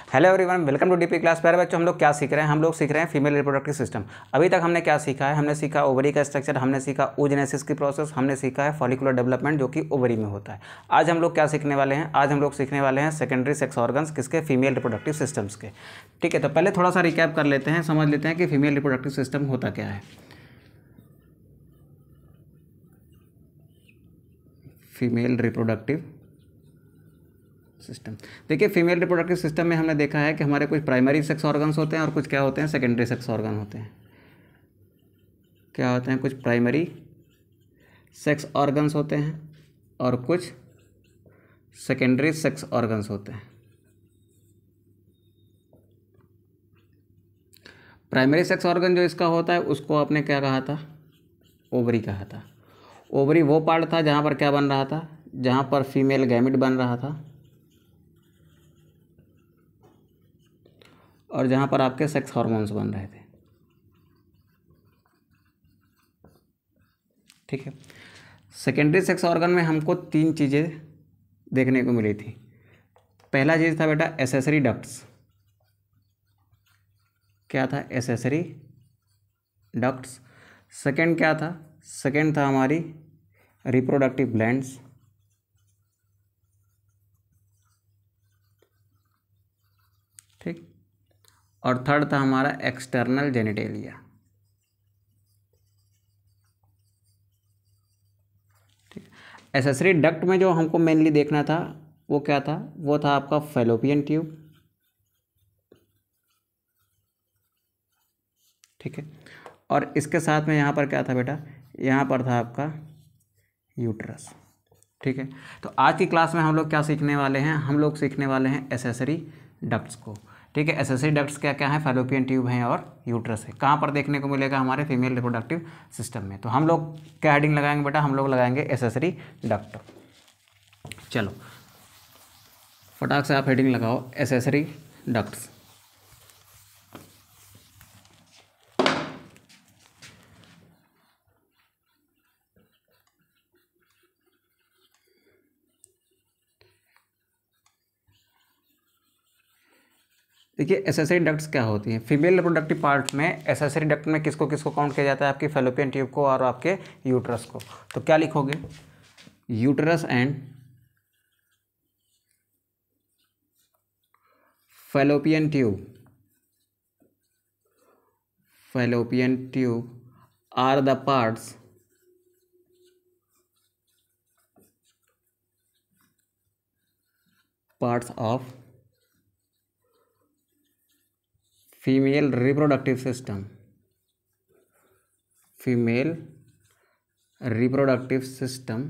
Hello everyone, welcome to DP class. प्यारे बच्चों, हम लोग क्या सीख रहे हैं? हम लोग सीख रहे हैं फीमेल रिप्रोडक्टिव सिस्टम। अभी तक हमने क्या सीखा है? हमने सीखा ओवरी का स्ट्रक्चर, हमने सीखा oogenesis की प्रोसेस, हमने सीखा है फॉलिकुलर डेवलपमेंट जो कि ओवरी में होता है। आज हम लोग क्या सीखने वाले हैं? आज हम लोग सीखने वाले हैं सेकेंडरी सेक्स ऑर्गन्स, किसके? फीमेल रिप्रोडक्टिव सिस्टम्स के। ठीक है, तो पहले थोड़ा सा रिकैप कर लेते हैं, समझ लेते हैं कि फीमेल रिप्रोडक्टिव सिस्टम होता क्या है। फीमेल रिप्रोडक्टिव सिस्टम, देखिए फीमेल रिप्रोडक्टिव सिस्टम में हमने देखा है कि हमारे कुछ प्राइमरी सेक्स ऑर्गन्स होते हैं और कुछ क्या होते हैं? सेकेंडरी सेक्स ऑर्गन होते हैं। क्या होते हैं? कुछ प्राइमरी सेक्स ऑर्गन्स होते हैं और कुछ सेकेंडरी सेक्स ऑर्गन्स होते हैं। प्राइमरी सेक्स ऑर्गन जो इसका होता है उसको आपने क्या कहा था? ओवरी कहा था। ओवरी वो पार्ट था जहाँ पर क्या बन रहा था? जहाँ पर फीमेल गैमिट बन रहा था और जहाँ पर आपके सेक्स हार्मोन्स बन रहे थे। ठीक है, सेकेंडरी सेक्स ऑर्गन में हमको तीन चीज़ें देखने को मिली थी। पहला चीज़ था बेटा एसेसरी डक्ट्स। क्या था? Accessory ducts. सेकेंड क्या था? सेकेंड था हमारी रिप्रोडक्टिव ग्लैंड्स। ठीक, और थर्ड था हमारा एक्सटर्नल जेनिटेलिया। ठीक, एसेसरी डक्ट में जो हमको मेनली देखना था वो क्या था? वो था आपका फैलोपियन ट्यूब। ठीक है, और इसके साथ में यहाँ पर क्या था बेटा? यहाँ पर था आपका यूट्रस। ठीक है, तो आज की क्लास में हम लोग क्या सीखने वाले हैं? हम लोग सीखने वाले हैं एसेसरी डक्ट्स को। ठीक है, एसेसरी डक्ट्स क्या क्या है? फैलोपियन ट्यूब हैं और यूट्रस है। कहाँ पर देखने को मिलेगा? हमारे फीमेल रिप्रोडक्टिव सिस्टम में। तो हम लोग क्या हेडिंग लगाएंगे बेटा? हम लोग लगाएंगे एसेसरी डक्ट। चलो फटाक से आप हेडिंग लगाओ, एसेसरी डक्ट्स। देखिए एसेसरी डक्ट्स क्या होती हैं? फीमेल रिप्रोडक्टिव पार्ट में एसेसरी डक्ट में किसको किसको काउंट किया जाता है? आपकी फैलोपियन ट्यूब को और आपके यूट्रस को। तो क्या लिखोगे? Uterus and fallopian tube. Fallopian tube are the parts of female reproductive system. Female reproductive system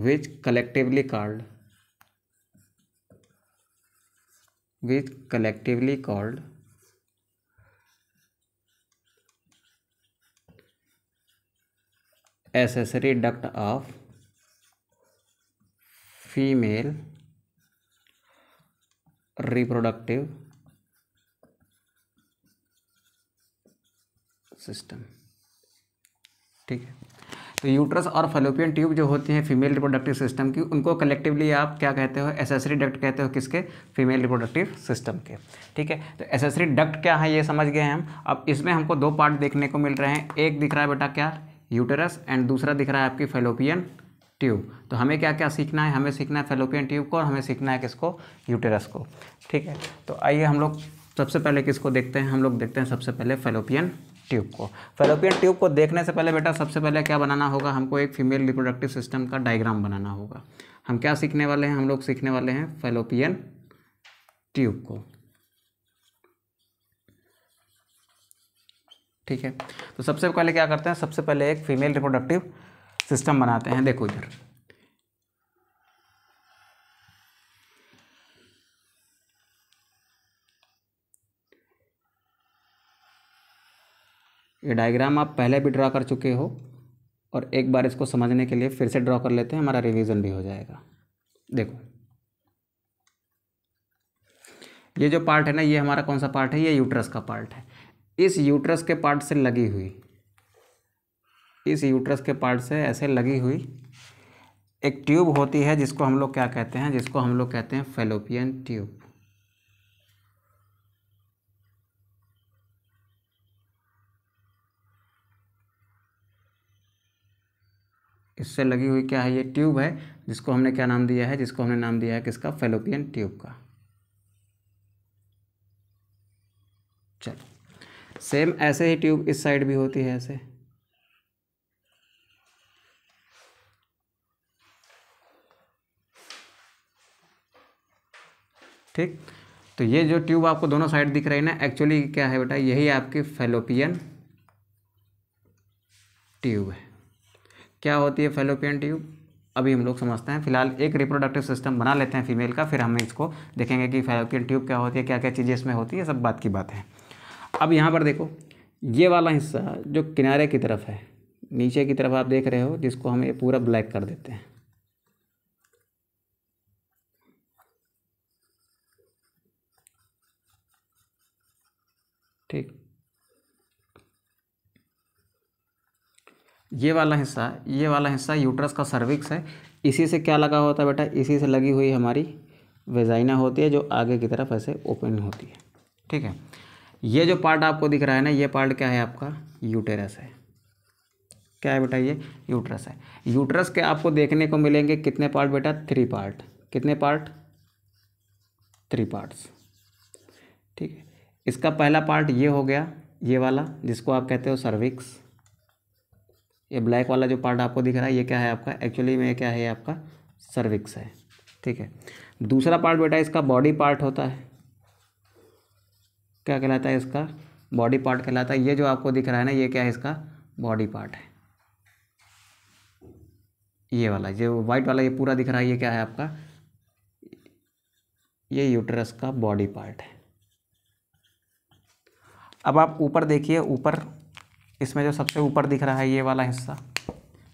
which collectively called accessory duct of female reproductive system. ठीक है, तो यूट्रस और फैलोपियन ट्यूब जो होती हैं फीमेल रिप्रोडक्टिव सिस्टम की, उनको collectively आप क्या कहते हो? एसेसरी डक्ट कहते हो। किसके? फीमेल रिप्रोडक्टिव सिस्टम के। ठीक है, तो एसेसरी डक्ट क्या है ये समझ गए हम। अब इसमें हमको दो पार्ट देखने को मिल रहे हैं। एक दिख रहा है बेटा क्या? यूटेरस, एंड दूसरा दिख रहा है आपकी फैलोपियन ट्यूब। तो हमें क्या क्या सीखना है? हमें सीखना है फैलोपियन ट्यूब को और हमें सीखना है किसको? यूटेरस को। ठीक है, तो आइए हम लोग सबसे पहले किसको देखते हैं? हम लोग देखते हैं सबसे पहले फैलोपियन ट्यूब को। फैलोपियन ट्यूब को देखने से पहले बेटा सबसे पहले क्या बनाना होगा? हमको एक फीमेल रिप्रोडक्टिव सिस्टम का डायग्राम बनाना होगा। हम क्या सीखने वाले हैं? हम लोग सीखने वाले हैं फैलोपियन ट्यूब को। ठीक है, तो सबसे पहले क्या करते हैं? सबसे पहले एक फीमेल रिप्रोडक्टिव सिस्टम बनाते हैं। देखो इधर, ये डायग्राम आप पहले भी ड्रा कर चुके हो और एक बार इसको समझने के लिए फिर से ड्रॉ कर लेते हैं, हमारा रिवीजन भी हो जाएगा। देखो ये जो पार्ट है ना, ये हमारा कौन सा पार्ट है? ये यूट्रस का पार्ट है। इस यूट्रस के पार्ट से लगी हुई, इस यूट्रस के पार्ट से ऐसे लगी हुई एक ट्यूब होती है जिसको हम लोग क्या कहते हैं, जिसको हम लोग कहते हैं फैलोपियन ट्यूब। इससे लगी हुई क्या है, ये ट्यूब है, जिसको हमने क्या नाम दिया है, जिसको हमने नाम दिया है किसका, फैलोपियन ट्यूब का। चलो सेम ऐसे ही ट्यूब इस साइड भी होती है ऐसे, ठीक। तो ये जो ट्यूब आपको दोनों साइड दिख रही है ना, एक्चुअली क्या है बेटा, यही आपकी फैलोपियन ट्यूब है। क्या होती है फैलोपियन ट्यूब, अभी हम लोग समझते हैं। फिलहाल एक रिप्रोडक्टिव सिस्टम बना लेते हैं फीमेल का, फिर हम इसको देखेंगे कि फैलोपियन ट्यूब क्या होती है, क्या क्या चीज़ें इसमें होती है, सब बात की बात है। अब यहाँ पर देखो, ये वाला हिस्सा जो किनारे की तरफ है, नीचे की तरफ आप देख रहे हो, जिसको हम ये पूरा ब्लैक कर देते हैं, ठीक। ये वाला हिस्सा यूट्रस का सर्विक्स है। इसी से क्या लगा होता है बेटा, इसी से लगी हुई हमारी वेजाइना होती है, जो आगे की तरफ ऐसे ओपन होती है, ठीक है। ये जो पार्ट आपको दिख रहा है ना, ये पार्ट क्या है आपका, यूटेरस है। क्या है बेटा, ये यूट्रस है। यूट्रस के आपको देखने को मिलेंगे कितने पार्ट बेटा, 3 पार्ट। कितने पार्ट, 3 पार्ट्स, ठीक है। इसका पहला पार्ट ये हो गया, ये वाला जिसको आप कहते हो सर्विक्स। ये ब्लैक वाला जो पार्ट आपको दिख रहा है, ये क्या है आपका, एक्चुअली में क्या है, ये आपका सर्विक्स है, ठीक है। दूसरा पार्ट बेटा इसका बॉडी पार्ट होता है। क्या कहलाता है, इसका बॉडी पार्ट कहलाता है। ये जो आपको दिख रहा है ना, ये क्या है, इसका बॉडी पार्ट है। ये वाला जो वाइट वाला ये पूरा दिख रहा है, ये क्या है आपका, ये यूट्रस का बॉडी पार्ट है। अब आप ऊपर देखिए, ऊपर इसमें जो सबसे ऊपर दिख रहा है, ये वाला हिस्सा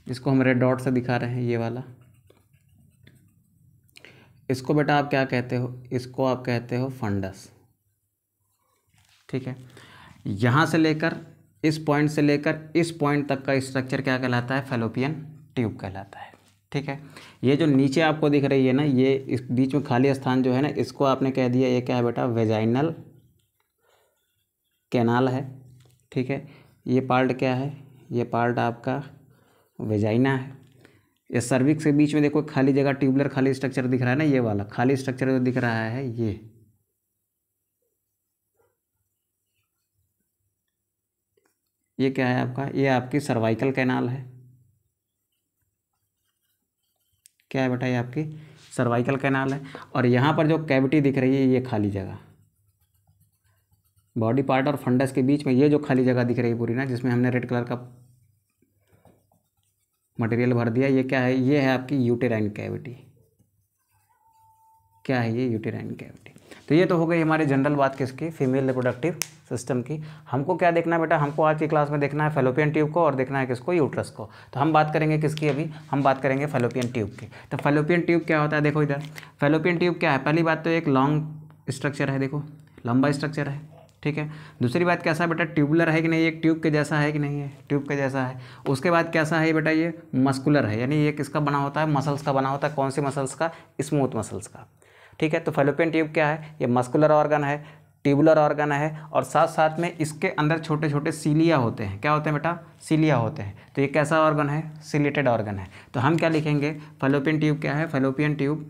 जिसको हम रेड डॉट से दिखा रहे हैं, ये वाला, इसको बेटा आप क्या कहते हो, इसको आप कहते हो फंडस, ठीक है। यहाँ से लेकर इस पॉइंट से लेकर इस पॉइंट तक का स्ट्रक्चर क्या कहलाता है, फैलोपियन ट्यूब कहलाता है, ठीक है। ये जो नीचे आपको दिख रही है ना, ये इस बीच में खाली स्थान जो है ना, इसको आपने कह दिया, ये क्या है बेटा, वेजाइनल कैनाल है, ठीक है। ये पार्ट क्या है, ये पार्ट आपका वेजाइना है। ये सर्विक्स के बीच में देखो खाली जगह, ट्यूबुलर खाली स्ट्रक्चर दिख रहा है ना, ये वाला खाली स्ट्रक्चर जो दिख रहा है, ये क्या है आपका, ये आपकी सर्वाइकल कैनाल है। क्या है बेटा, ये आपकी सर्वाइकल कैनाल है। और यहाँ पर जो कैविटी दिख रही है, ये खाली जगह, बॉडी पार्ट और फंडस के बीच में ये जो खाली जगह दिख रही है पूरी ना, जिसमें हमने रेड कलर का मटेरियल भर दिया, ये क्या है, ये है आपकी यूटेराइन कैविटी। क्या है ये, यूटेराइन कैविटी। तो ये तो हो गई हमारी जनरल बात किसकी, फीमेल रिप्रोडक्टिव सिस्टम की। हमको क्या देखना है बेटा, हमको आज की क्लास में देखना है फैलोपियन ट्यूब को, और देखना है किसको, यूट्रस को। तो हम बात करेंगे किसकी, अभी हम बात करेंगे फैलोपियन ट्यूब की। तो फैलोपियन ट्यूब क्या होता है, देखो इधर फैलोपियन ट्यूब क्या है। पहली बात तो एक लॉन्ग स्ट्रक्चर है, देखो लंबा स्ट्रक्चर है, ठीक है। दूसरी बात कैसा है बेटा, ट्यूबुलर है कि नहीं, एक ट्यूब के जैसा है कि नहीं है, ट्यूब के जैसा है। उसके बाद कैसा है बेटा, ये मस्कुलर है, यानी ये किसका बना होता है, मसल्स का बना होता है। कौन सी मसल्स का, स्मूथ मसल्स का, ठीक है। तो फैलोपियन ट्यूब क्या है, ये मस्कुलर ऑर्गन है, ट्यूबुलर ऑर्गन है, और साथ साथ में इसके अंदर छोटे छोटे सीलिया होते हैं। क्या होते हैं बेटा, सीलिया होते हैं। तो ये कैसा ऑर्गन है, सिलेटेड ऑर्गन है। तो हम क्या लिखेंगे, फैलोपियन ट्यूब क्या है, फैलोपियन ट्यूब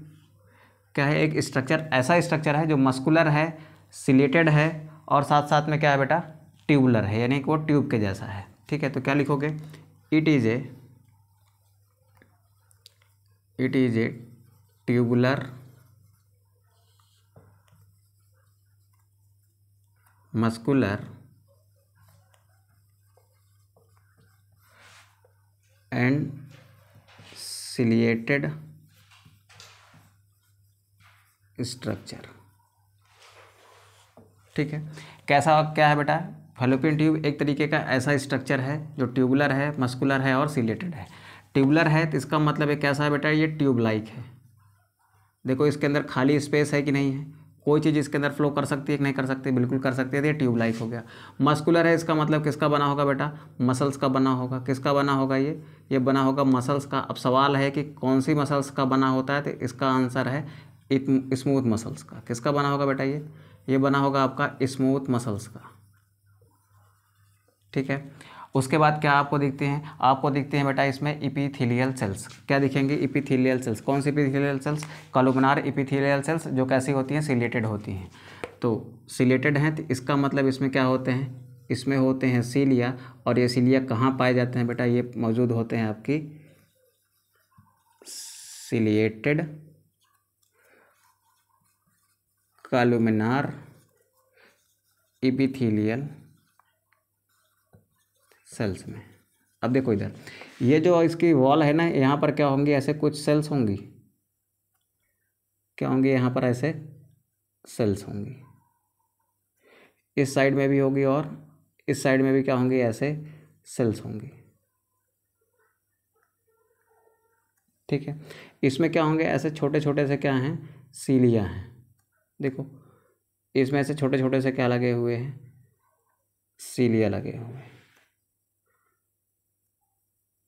क्या है, एक स्ट्रक्चर, ऐसा स्ट्रक्चर है जो मस्कुलर है, सिलेटेड है, और साथ साथ में क्या है बेटा, ट्यूबुलर है, यानी कि वो ट्यूब के जैसा है, ठीक है। तो क्या लिखोगे, it is a tubular muscular and ciliated structure, ठीक है। कैसा क्या है बेटा, फैलोपियन ट्यूब एक तरीके का ऐसा स्ट्रक्चर है जो ट्यूबुलर है, मस्कुलर है और सिलेटेड है। ट्यूबुलर है तो इसका मतलब है कैसा है बेटा, ये ट्यूब लाइक है। देखो इसके अंदर खाली स्पेस है कि नहीं है, कोई चीज़ इसके अंदर फ्लो कर सकती है कि नहीं कर सकती, बिल्कुल कर सकती है, तो ये ट्यूब लाइक हो गया। मस्कुलर है, इसका मतलब किसका बना होगा बेटा, मसल्स का बना होगा। किसका बना होगा ये बना होगा मसल्स का। अब सवाल है कि कौन सी मसल्स का बना होता है, तो इसका आंसर है स्मूथ मसल्स का। किसका बना होगा बेटा ये बना होगा आपका स्मूथ मसल्स का, ठीक है। उसके बाद क्या आपको दिखते हैं, आपको दिखते हैं बेटा इसमें इपीथेलियल सेल्स। क्या दिखेंगे, इपीथेलियल सेल्स। कौन सी epithelial cells, columnar epithelial cells, जो कैसी होती हैं, सिलेटेड होती हैं। तो सिलेटेड हैं तो इसका मतलब इसमें क्या होते हैं, इसमें होते हैं सीलिया। और ये सीलिया कहाँ पाए जाते हैं बेटा, ये मौजूद होते हैं आपकी सिलिएटेड कॉलमनार इपीथेलियल सेल्स में। अब देखो इधर, ये जो इसकी वॉल है ना, यहाँ पर क्या होंगी, ऐसे कुछ सेल्स होंगी। क्या होंगी, यहाँ पर ऐसे सेल्स होंगी। इस साइड में भी होगी और इस साइड में भी क्या होंगी, ऐसे सेल्स होंगी, ठीक है। इसमें क्या होंगे, ऐसे छोटे छोटे से क्या हैं, सीलिया हैं। देखो इसमें ऐसे छोटे छोटे से क्या लगे हुए हैं, सीलिया लगे हुए हैं।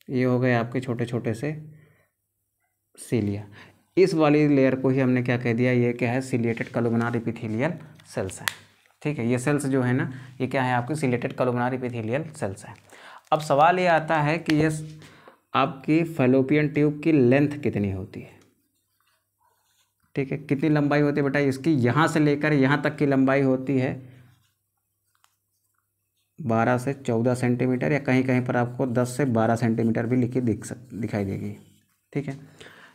ये हो गए आपके छोटे छोटे से सीलिया। इस वाली लेयर को ही हमने क्या कह दिया, ये क्या है, सिलिएटेड कॉलमनार इपीथेलियल सेल्स है, ठीक है। ये सेल्स जो है ना, ये क्या है, आपकी सिलिएटेड कॉलमनार इपीथेलियल सेल्स है। अब सवाल ये आता है कि ये आपकी फैलोपियन ट्यूब की लेंथ कितनी होती है, ठीक है। कितनी लंबाई होती है बेटा इसकी, यहाँ से लेकर यहाँ तक की लंबाई होती है 12 से 14 सेंटीमीटर, या कहीं कहीं पर आपको 10 से 12 सेंटीमीटर भी लिखी दिखाई देगी, ठीक है।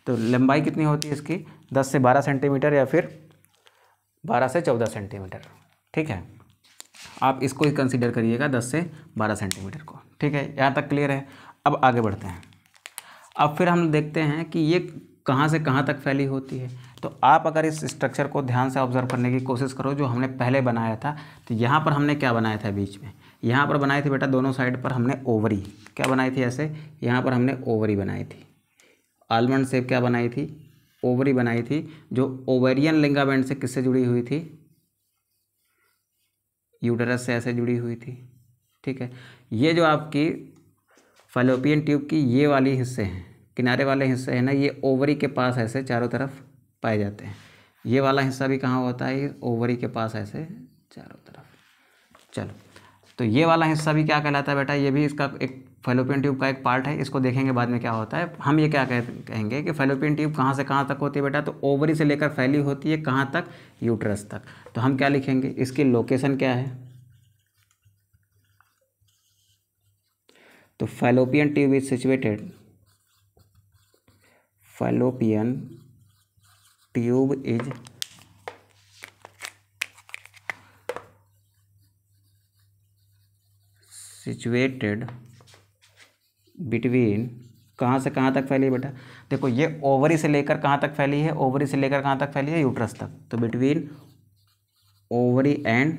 तो लंबाई कितनी होती है इसकी, 10 से 12 सेंटीमीटर या फिर 12 से 14 सेंटीमीटर, ठीक है। आप इसको ही कंसीडर करिएगा 10 से 12 सेंटीमीटर को, ठीक है। यहाँ तक क्लियर है। अब आगे बढ़ते हैं। अब फिर हम देखते हैं कि ये कहाँ से कहाँ तक फैली होती है। तो आप अगर इस स्ट्रक्चर को ध्यान से ऑब्जर्व करने की कोशिश करो, जो हमने पहले बनाया था, तो यहाँ पर हमने क्या बनाया था, बीच में यहाँ पर बनाई थी बेटा, दोनों साइड पर हमने ओवरी क्या बनाई थी, ऐसे यहाँ पर हमने ओवरी बनाई थी। आलमंड शेप क्या बनाई थी, ओवरी बनाई थी, जो ओवेरियन लिगामेंट से किससे जुड़ी हुई थी, यूटेरस से ऐसे जुड़ी हुई थी, ठीक है। ये जो आपकी फैलोपियन ट्यूब की ये वाली हिस्से हैं, किनारे वाले हिस्से हैं ना, ये ओवरी के पास ऐसे चारों तरफ पाए जाते हैं। ये वाला हिस्सा भी कहाँ होता है, ये ओवरी के पास ऐसे चारों तरफ। चलो, तो ये वाला हिस्सा भी क्या कहलाता है बेटा, ये भी इसका एक फैलोपियन ट्यूब का एक पार्ट है। इसको देखेंगे बाद में क्या होता है। हम ये क्या कहेंगे कि फैलोपियन ट्यूब कहाँ से कहाँ तक होती है बेटा, तो ओवरी से लेकर फैली होती है कहाँ तक, यूट्रस तक। तो हम क्या लिखेंगे, इसकी लोकेशन क्या है, तो fallopian tube is situated, fallopian tube is situated between, कहाँ से कहाँ तक फैली है बेटा, देखो ये ओवरी से लेकर कहाँ तक फैली है, ओवरी से लेकर कहाँ तक फैली है, यूट्रस तक। तो बिटवीन ओवरी एंड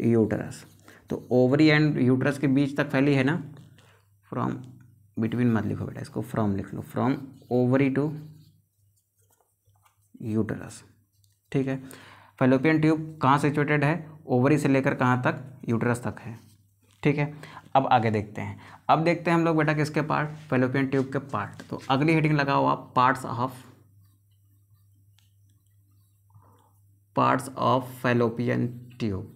यूट्रस, तो ओवरी एंड यूट्रस के बीच तक फैली है ना। फ्रॉम, बिटवीन मत लिखो बेटा, इसको फ्रॉम लिख लो, फ्रॉम ओवरी टू यूट्रस, ठीक है। फैलोपियन ट्यूब कहाँ सिचुएटेड है, ओवरी से लेकर कहाँ तक, यूट्रस तक है, ठीक है। अब आगे देखते हैं। अब देखते हैं हम लोग बेटा किसके पार्ट, फैलोपियन ट्यूब के पार्ट। तो अगली हेडिंग लगाओ आप, parts of fallopian tube,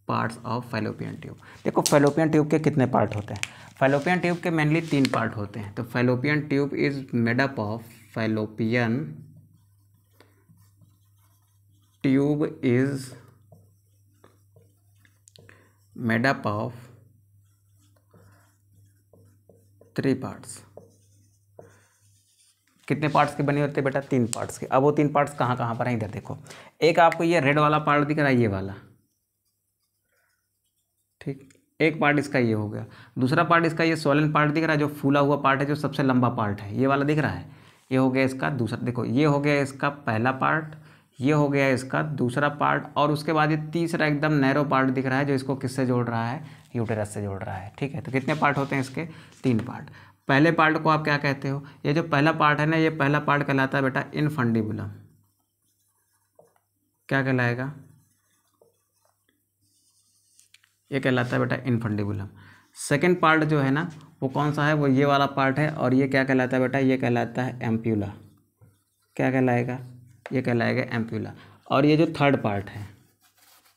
parts of fallopian tube. देखो फैलोपियन ट्यूब के कितने पार्ट होते हैं, फैलोपियन ट्यूब के मेनली 3 पार्ट होते हैं। तो fallopian tube is made up of, fallopian tube is made up of 3 parts. कितने पार्ट्स के बने होते हैं बेटा, 3 पार्ट्स के। अब वो 3 पार्ट्स कहाँ कहाँ पर हैं, इधर देखो। एक आपको ये रेड वाला पार्ट दिख रहा है, ये वाला, ठीक। एक पार्ट इसका ये हो गया। दूसरा पार्ट इसका ये सोलन पार्ट दिख रहा है, जो फूला हुआ पार्ट है, जो सबसे लंबा पार्ट है, ये वाला दिख रहा है। ये हो गया इसका दूसरा, देखो ये हो गया इसका पहला पार्ट, ये हो गया इसका दूसरा पार्ट, और उसके बाद ये तीसरा एकदम नैरो पार्ट दिख रहा है, जो इसको किससे जोड़ रहा है, यूटेरस से जोड़ रहा है, ठीक है। तो कितने पार्ट होते हैं इसके, 3 पार्ट। पहले पार्ट को आप क्या कहते हो, ये जो पहला पार्ट है ना, ये पहला पार्ट कहलाता है बेटा इनफंडिबुलम। क्या कहलाएगा, ये कहलाता है बेटा इनफंडिबुलम। सेकेंड पार्ट जो है ना वो कौन सा है, वो ये वाला पार्ट है, और ये क्या कहलाता है बेटा, ये कहलाता है एम्प्यूला। क्या कहलाएगा, ये कहलाएगा एम्प्यूला। और ये जो थर्ड पार्ट है,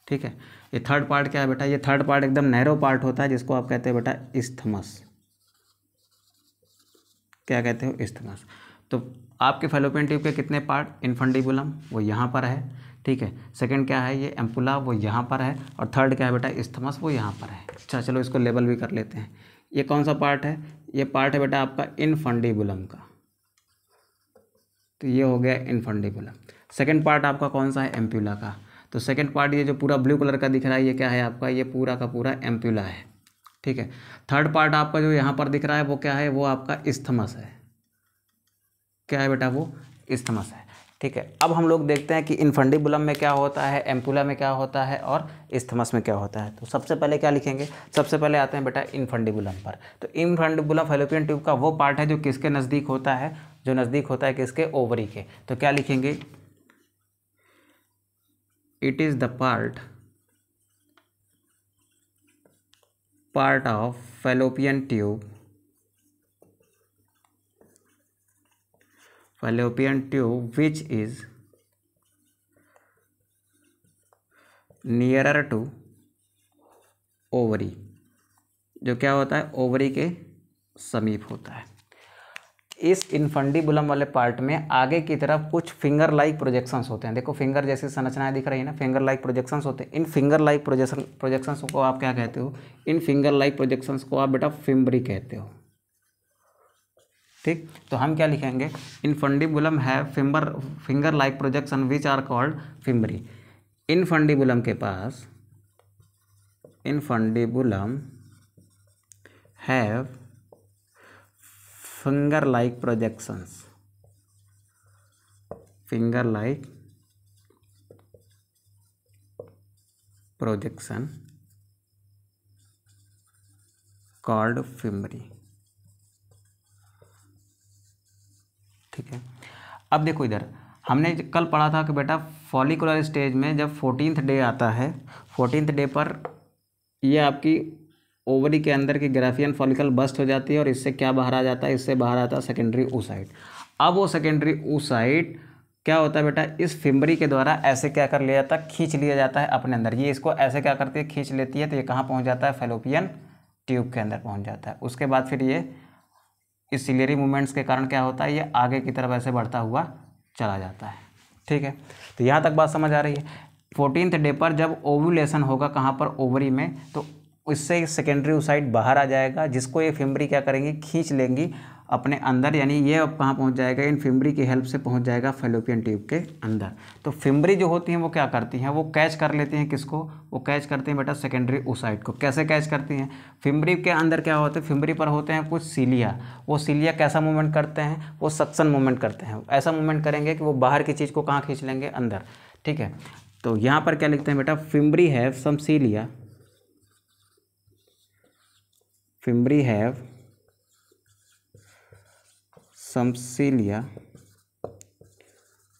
ठीक है, ये थर्ड पार्ट क्या है बेटा, ये थर्ड पार्ट एकदम नैरो पार्ट होता है जिसको आप कहते हैं बेटा इस्थमस। क्या कहते हो, इस्थमस। तो आपके फैलोपियन ट्यूब के कितने पार्ट, इनफंडिबुलम वो यहाँ पर है, ठीक है, सेकंड क्या है ये एम्पुला वो यहाँ पर है, और थर्ड क्या है बेटा इस्थमस वो यहाँ पर है। अच्छा चलो इसको लेबल भी कर लेते हैं। ये कौन सा पार्ट है, ये पार्ट है बेटा आपका इनफंडिबुलम का, तो ये हो गया इनफंडिबुलम। सेकंड पार्ट आपका कौन सा है, एम्प्यूला का। तो सेकंड पार्ट ये जो पूरा ब्लू कलर का दिख रहा है ये क्या है आपका, ये पूरा का पूरा एम्प्यूला है, ठीक है। थर्ड पार्ट आपका जो यहाँ पर दिख रहा है वो क्या है, वो आपका इस्थमस है। क्या है बेटा, वो इस्थमस है, ठीक है। अब हम लोग देखते हैं कि इनफंडिबुलम में क्या होता है, एम्पुला में क्या होता है, और इस्थमस में क्या होता है। तो सबसे पहले क्या लिखेंगे, सबसे पहले आते हैं बेटा इनफंडिबुलम पर। तो इनफंडिबुलम फैलोपियन ट्यूब का वो पार्ट है जो किसके नज़दीक होता है, जो नज़दीक होता है किसके, ओवरी के। तो क्या लिखेंगे, it is the part of fallopian tube which is nearer to ovary, जो क्या होता है, ओवरी के समीप होता है। इस इनफंडिबुलम वाले पार्ट में आगे की तरफ कुछ फिंगर लाइक प्रोजेक्शंस होते हैं। देखो फिंगर जैसी संरचनाएं दिख रही है ना, फिंगर लाइक प्रोजेक्शंस होते हैं। इन फिंगर लाइक प्रोजेक्शंस को आप क्या कहते हो, इन फिंगर लाइक प्रोजेक्शंस को आप बेटा फिम्बरी कहते हो, ठीक। तो हम क्या लिखेंगे, इनफंडिबुलम है finger like projection which are called fimbriae. Infundibulum के पास, infundibulum have finger like projections, finger like projection called fimbriae, ठीक है। अब देखो इधर हमने कल पढ़ा था कि बेटा फॉलिकुलर स्टेज में जब 14th डे आता है, 14th डे पर ये आपकी ओवरी के अंदर की ग्राफियन फॉलिकल बस्ट हो जाती है, और इससे क्या बाहर आ जाता है, इससे बाहर आता है सेकेंडरी oocyte। अब वो सेकेंडरी oocyte क्या होता है बेटा, इस फिम्बरी के द्वारा ऐसे क्या कर लिया जाता है, खींच लिया जाता है अपने अंदर। ये इसको ऐसे क्या करती है, खींच लेती है, तो ये कहाँ पहुँच जाता है, फैलोपियन ट्यूब के अंदर पहुँच जाता है। उसके बाद फिर ये इस सिलेरी मूवमेंट्स के कारण क्या होता है, ये आगे की तरफ ऐसे बढ़ता हुआ चला जाता है, ठीक है। तो यहाँ तक बात समझ आ रही है। 14th डे पर जब ओव्यूलेशन होगा कहाँ पर, ओवरी में, तो इससे सेकेंडरी oocyte बाहर आ जाएगा, जिसको ये फिम्बरी क्या करेंगी, खींच लेंगी अपने अंदर, यानी ये अब कहाँ पहुँच जाएगा, इन फिम्बरी की हेल्प से पहुँच जाएगा फैलोपियन ट्यूब के अंदर। तो फिम्बरी जो होती हैं वो क्या करती हैं, वो कैच कर लेती हैं किसको, वो कैच करती हैं बेटा सेकेंडरी oocyte को। कैसे कैच करती हैं, फिम्बरी के अंदर क्या होते हैं, फिम्बरी पर होते हैं कुछ सीलिया। वो सीलिया कैसा मूवमेंट करते हैं, वो सक्शन मूवमेंट करते हैं। ऐसा मूवमेंट करेंगे कि वो बाहर की चीज़ को कहाँ खींच लेंगे, अंदर, ठीक है। तो यहाँ पर क्या लिखते हैं बेटा, fimbriae have some cilia, fimbriae have some cilia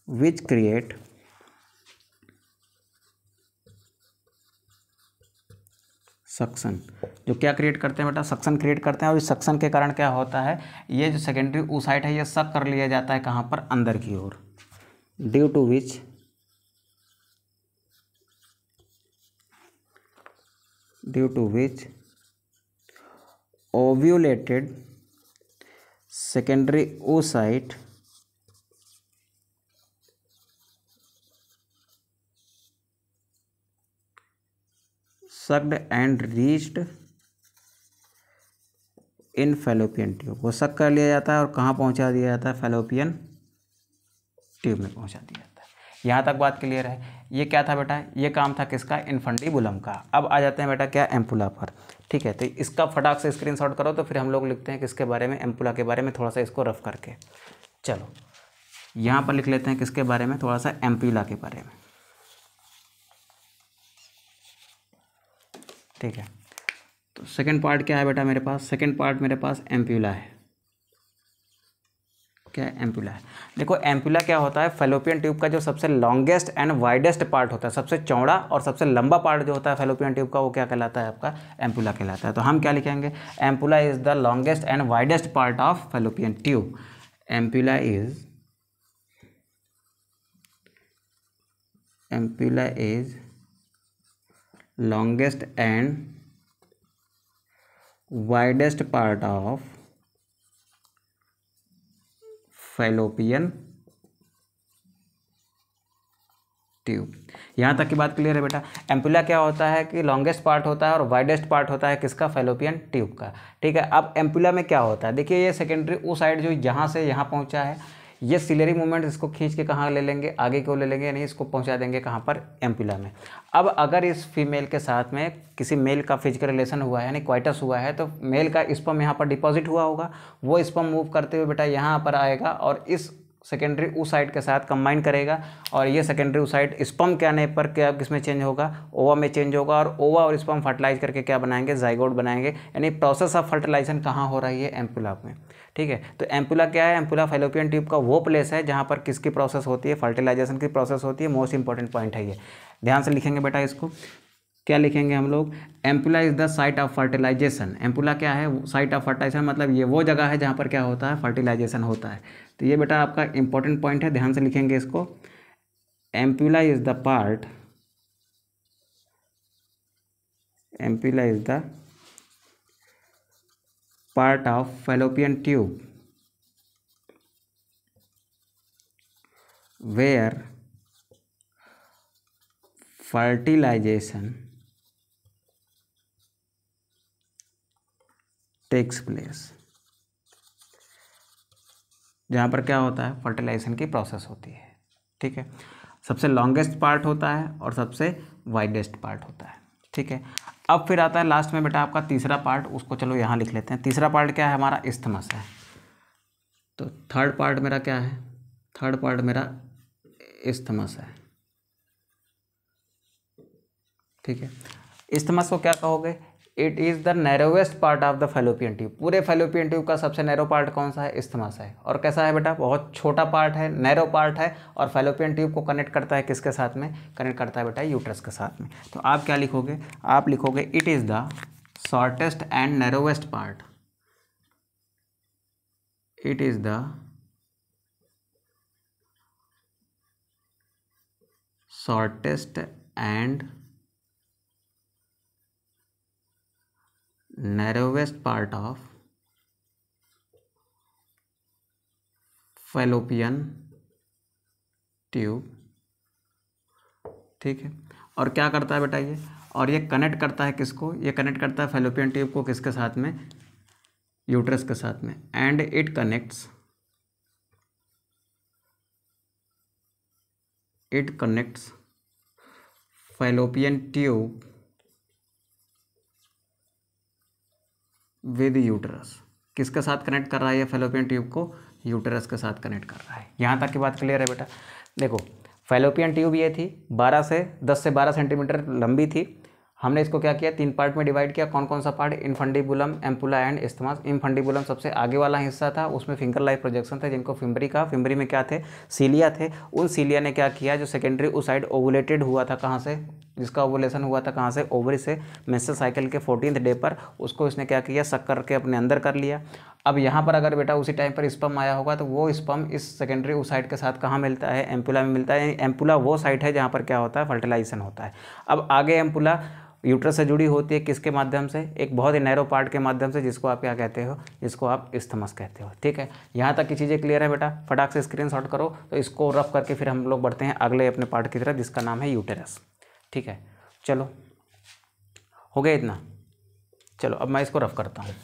which create suction. जो क्या क्रिएट करते हैं बेटा, सक्शन क्रिएट करते हैं, और इस सक्शन के कारण क्या होता है, ये जो सेकेंडरी oocyte है ये सक कर लिया जाता है कहाँ पर, अंदर की ओर। Due to which ovulated secondary oocyte sucked and reached in fallopian tube. वो सक कर लिया जाता है और कहाँ पहुँचा दिया जाता है, फैलोपियन ट्यूब में पहुँचा दिया जाता है। यहाँ तक बात क्लियर है। ये क्या था बेटा, ये काम था किसका, इनफंडिबुलम का। अब आ जाते हैं बेटा क्या, एम्पुला पर, ठीक है। तो इसका फटाक से स्क्रीनशॉट करो, तो फिर हम लोग लिखते हैं किसके बारे में, एम्पुला के बारे में, थोड़ा सा इसको रफ करके। चलो यहाँ पर लिख लेते हैं किसके बारे में, थोड़ा सा एम्पुला के बारे में, ठीक है। तो सेकंड पार्ट क्या है बेटा मेरे पास, सेकंड पार्ट मेरे पास एम्पुला है, क्या एम्पुला है। देखो एम्पुला क्या होता है, फैलोपियन ट्यूब का जो सबसे लॉन्गेस्ट एंड वाइडेस्ट पार्ट होता है, सबसे चौड़ा और सबसे लंबा पार्ट जो होता है फैलोपियन ट्यूब का, वो क्या कहलाता है आपका, एम्पुला कहलाता है। तो हम क्या लिखेंगे, ampulla is the longest and widest part of fallopian tube. Ampulla is longest and widest part of fallopian tube. यहाँ तक की बात क्लियर है बेटा। एम्पुला क्या होता है कि लॉन्गेस्ट पार्ट होता है और वाइडेस्ट पार्ट होता है किसका, फैलोपियन ट्यूब का। ठीक है, अब एम्पुला में क्या होता है, देखिए ये सेकेंडरी वो साइड जो यहाँ से यहाँ पहुँचा है, ये सिलेरी मूवमेंट इसको खींच के कहाँ ले लेंगे, आगे को ले लेंगे, यानी इसको पहुँचा देंगे कहाँ पर, एम्पुला में। अब अगर इस फीमेल के साथ में किसी मेल का फिजिकल रिलेशन हुआ है, यानी क्वाइटस हुआ है, तो मेल का स्पर्म यहाँ पर डिपॉजिट हुआ होगा, वो स्पर्म मूव करते हुए बेटा यहाँ पर आएगा और इस सेकेंडरी oocyte के साथ कंबाइन करेगा, और ये सेकेंडरी oocyte स्पर्म के आने पर क्या किसमें चेंज होगा, ओवा में चेंज होगा, और ओवा और स्पर्म फर्टिलाइज करके क्या बनाएंगे, जाइगोट बनाएंगे। यानी प्रोसेस ऑफ फर्टिलाइजेशन कहाँ हो रही है, एम्पुला में। ठीक है, तो एम्पुला क्या है, एम्पुला फैलोपियन ट्यूब का वो प्लेस है जहाँ पर किसकी प्रोसेस होती है, फर्टिलाइजेशन की प्रोसेस होती है। मोस्ट इंपॉर्टेंट पॉइंट है ये, ध्यान से लिखेंगे बेटा इसको। क्या लिखेंगे हम लोग, ampulla is the site of fertilization. Ampulla क्या है, साइट ऑफ फर्टिलाइजेशन, मतलब ये वो जगह है जहाँ पर क्या होता है, फर्टिलाइजेशन होता है। तो ये बेटा आपका इंपॉर्टेंट पॉइंट है, ध्यान से लिखेंगे इसको। Ampulla is the part, ampulla is the part of fallopian tube where fertilization takes place, जहाँ पर क्या होता है, फर्टिलाइजेशन की प्रोसेस होती है। ठीक है, सबसे लॉन्गेस्ट पार्ट होता है और सबसे वाइडेस्ट पार्ट होता है। ठीक है, अब फिर आता है लास्ट में बेटा आपका तीसरा पार्ट, उसको चलो यहाँ लिख लेते हैं। तीसरा पार्ट क्या है हमारा, इस्थमस है। तो थर्ड पार्ट मेरा क्या है, थर्ड पार्ट मेरा इस्थमस है। ठीक है, इस्थमस को क्या कहोगे, it is the narrowest part of the fallopian tube. पूरे फैलोपियन ट्यूब का सबसे नैरो पार्ट कौन सा है, इस्थमस है। और कैसा है बेटा, बहुत छोटा पार्ट है, नैरो पार्ट है, और फैलोपियन ट्यूब को कनेक्ट करता है किसके साथ में, कनेक्ट करता है बेटा यूट्रस के साथ में। तो आप क्या लिखोगे, आप लिखोगे it is the shortest and narrowest part, it is the shortest and narrowest part of fallopian tube। ठीक है, और क्या करता है बेटा ये, और ये कनेक्ट करता है किसको, ये कनेक्ट करता है फैलोपियन ट्यूब को किसके साथ में, यूट्रस के साथ में। And it connects fallopian tube with uterus. किसके साथ कनेक्ट कर रहा है ये फैलोपियन ट्यूब को, यूटरस के साथ कनेक्ट कर रहा है। यहाँ तक की बात क्लियर है बेटा। देखो फैलोपियन ट्यूब ये थी 10 से 12 सेंटीमीटर लंबी थी। हमने इसको क्या किया, 3 पार्ट में डिवाइड किया। कौन कौन सा part, infundibulum, ampulla and isthmus. Infundibulum सबसे आगे वाला हिस्सा था, उसमें फिंगर लाइक प्रोजेक्शन थे जिनको फिम्बरी कहा। फिम्बरी में क्या थे, सीलिया थे। उन सीलिया ने क्या किया, जो सेकेंडरी oocyte ओवुलेटेड हुआ था कहाँ से, जिसका ओवुलेशन हुआ था कहाँ से, ओवरी से, मेंस्ट्रुअल साइकिल के 14th डे पर, उसको इसने क्या किया, सक करके अपने अंदर कर लिया। अब यहाँ पर अगर बेटा उसी टाइम पर स्पर्म आया होगा तो वो स्पर्म इस सेकेंडरी oocyte के साथ कहाँ मिलता है, एम्पुला में मिलता है। एम्पुला वो साइट है जहाँ पर क्या होता है, फर्टिलाइजेशन होता है। अब आगे एम्पुला यूट्रस से जुड़ी होती है किसके माध्यम से, एक बहुत ही नैरो पार्ट के माध्यम से, जिसको आप क्या कहते हो, जिसको आप इस्थमस कहते हो। ठीक है, यहाँ तक की चीज़ें क्लियर है बेटा। फटाक से स्क्रीनशॉट करो। तो इसको रफ करके फिर हम लोग बढ़ते हैं अगले अपने पार्ट की तरफ, जिसका नाम है यूटेरस। ठीक है, चलो हो गया इतना। चलो अब मैं इसको रफ करता हूँ।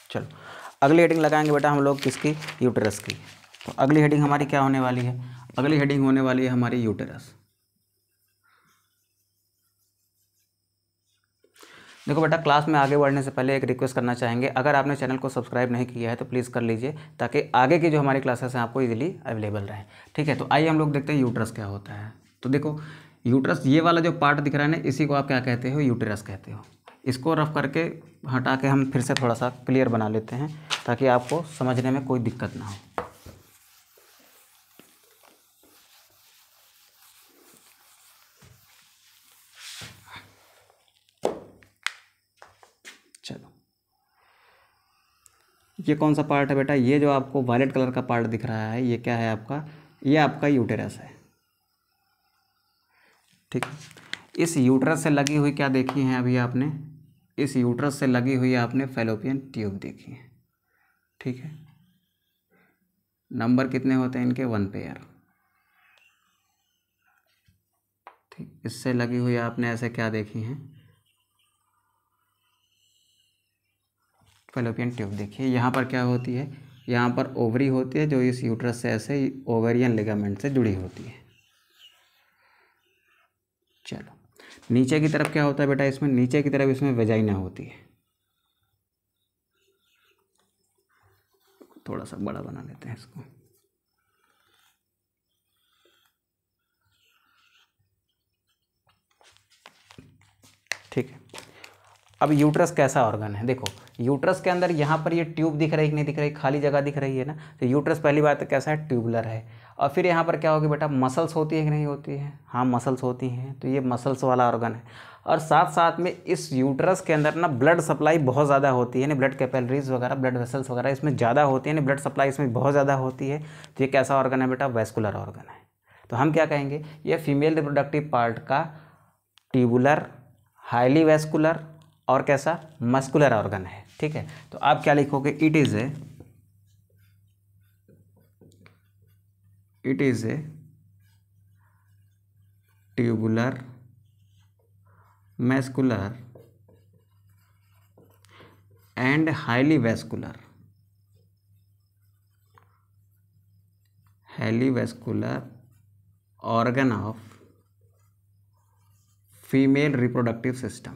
चलो अगली हेडिंग लगाएंगे बेटा हम लोग किसकी, यूटेरस की। तो अगली हेडिंग हमारी क्या होने वाली है, अगली हेडिंग होने वाली है हमारी यूटेरस। देखो बेटा, क्लास में आगे बढ़ने से पहले एक रिक्वेस्ट करना चाहेंगे, अगर आपने चैनल को सब्सक्राइब नहीं किया है तो प्लीज़ कर लीजिए, ताकि आगे की जो हमारी क्लासेस हैं आपको इजीली अवेलेबल रहें। ठीक है, तो आइए हम लोग देखते हैं यूट्रस क्या होता है। तो देखो, यूट्रस ये वाला जो पार्ट दिख रहा है ना, इसी को आप क्या कहते हो, यूटेरस कहते हो। इसको रफ करके हटा के हम फिर से थोड़ा सा क्लियर बना लेते हैं, ताकि आपको समझने में कोई दिक्कत ना हो। चलो, ये कौन सा पार्ट है बेटा, ये जो आपको वायलेट कलर का पार्ट दिख रहा है, ये क्या है आपका, ये आपका यूटेरस है। ठीक है, इस यूट्रस से लगी हुई क्या देखी है अभी आपने, इस यूट्रस से लगी हुई आपने फैलोपियन ट्यूब देखी है। ठीक है, नंबर कितने होते हैं इनके, 1 पेयर। ठीक, इससे लगी हुई आपने ऐसे क्या देखी हैं, फैलोपियन ट्यूब देखिए। यहाँ पर क्या होती है, यहाँ पर ओवरी होती है, जो इस यूट्रस से ऐसे ओवेरियन लिगामेंट से जुड़ी होती है। चलो, नीचे की तरफ क्या होता है बेटा, इसमें नीचे की तरफ इसमें वेजाइना होती है। थोड़ा सा बड़ा बना लेते हैं इसको। ठीक है, अब यूट्रस कैसा ऑर्गन है, देखो यूट्रस के अंदर यहाँ पर ये ट्यूब दिख रही है कि नहीं दिख रही, खाली जगह दिख रही है ना। तो यूट्रस पहली बात तो कैसा है, ट्यूबुलर है। और फिर यहाँ पर क्या होगी बेटा, मसल्स होती है कि नहीं होती है, हाँ मसल्स होती हैं, तो ये मसल्स वाला ऑर्गन है। और साथ साथ में इस यूट्रस के अंदर ना ब्लड सप्लाई बहुत ज़्यादा होती है ना, ब्लड कैपिलरीज वगैरह, ब्लड वेसल्स वगैरह इसमें ज़्यादा होती है ना, ब्लड सप्लाई इसमें बहुत ज़्यादा होती है। तो ये कैसा ऑर्गन है बेटा, वैस्कुलर ऑर्गन है। तो हम क्या कहेंगे, ये फीमेल रिप्रोडक्टिव पार्ट का ट्यूबुलर, हाईली वैस्कुलर और कैसा, मस्कुलर ऑर्गन है। ठीक है, तो आप क्या लिखोगे, it is a tubular muscular and highly vascular organ of female reproductive system,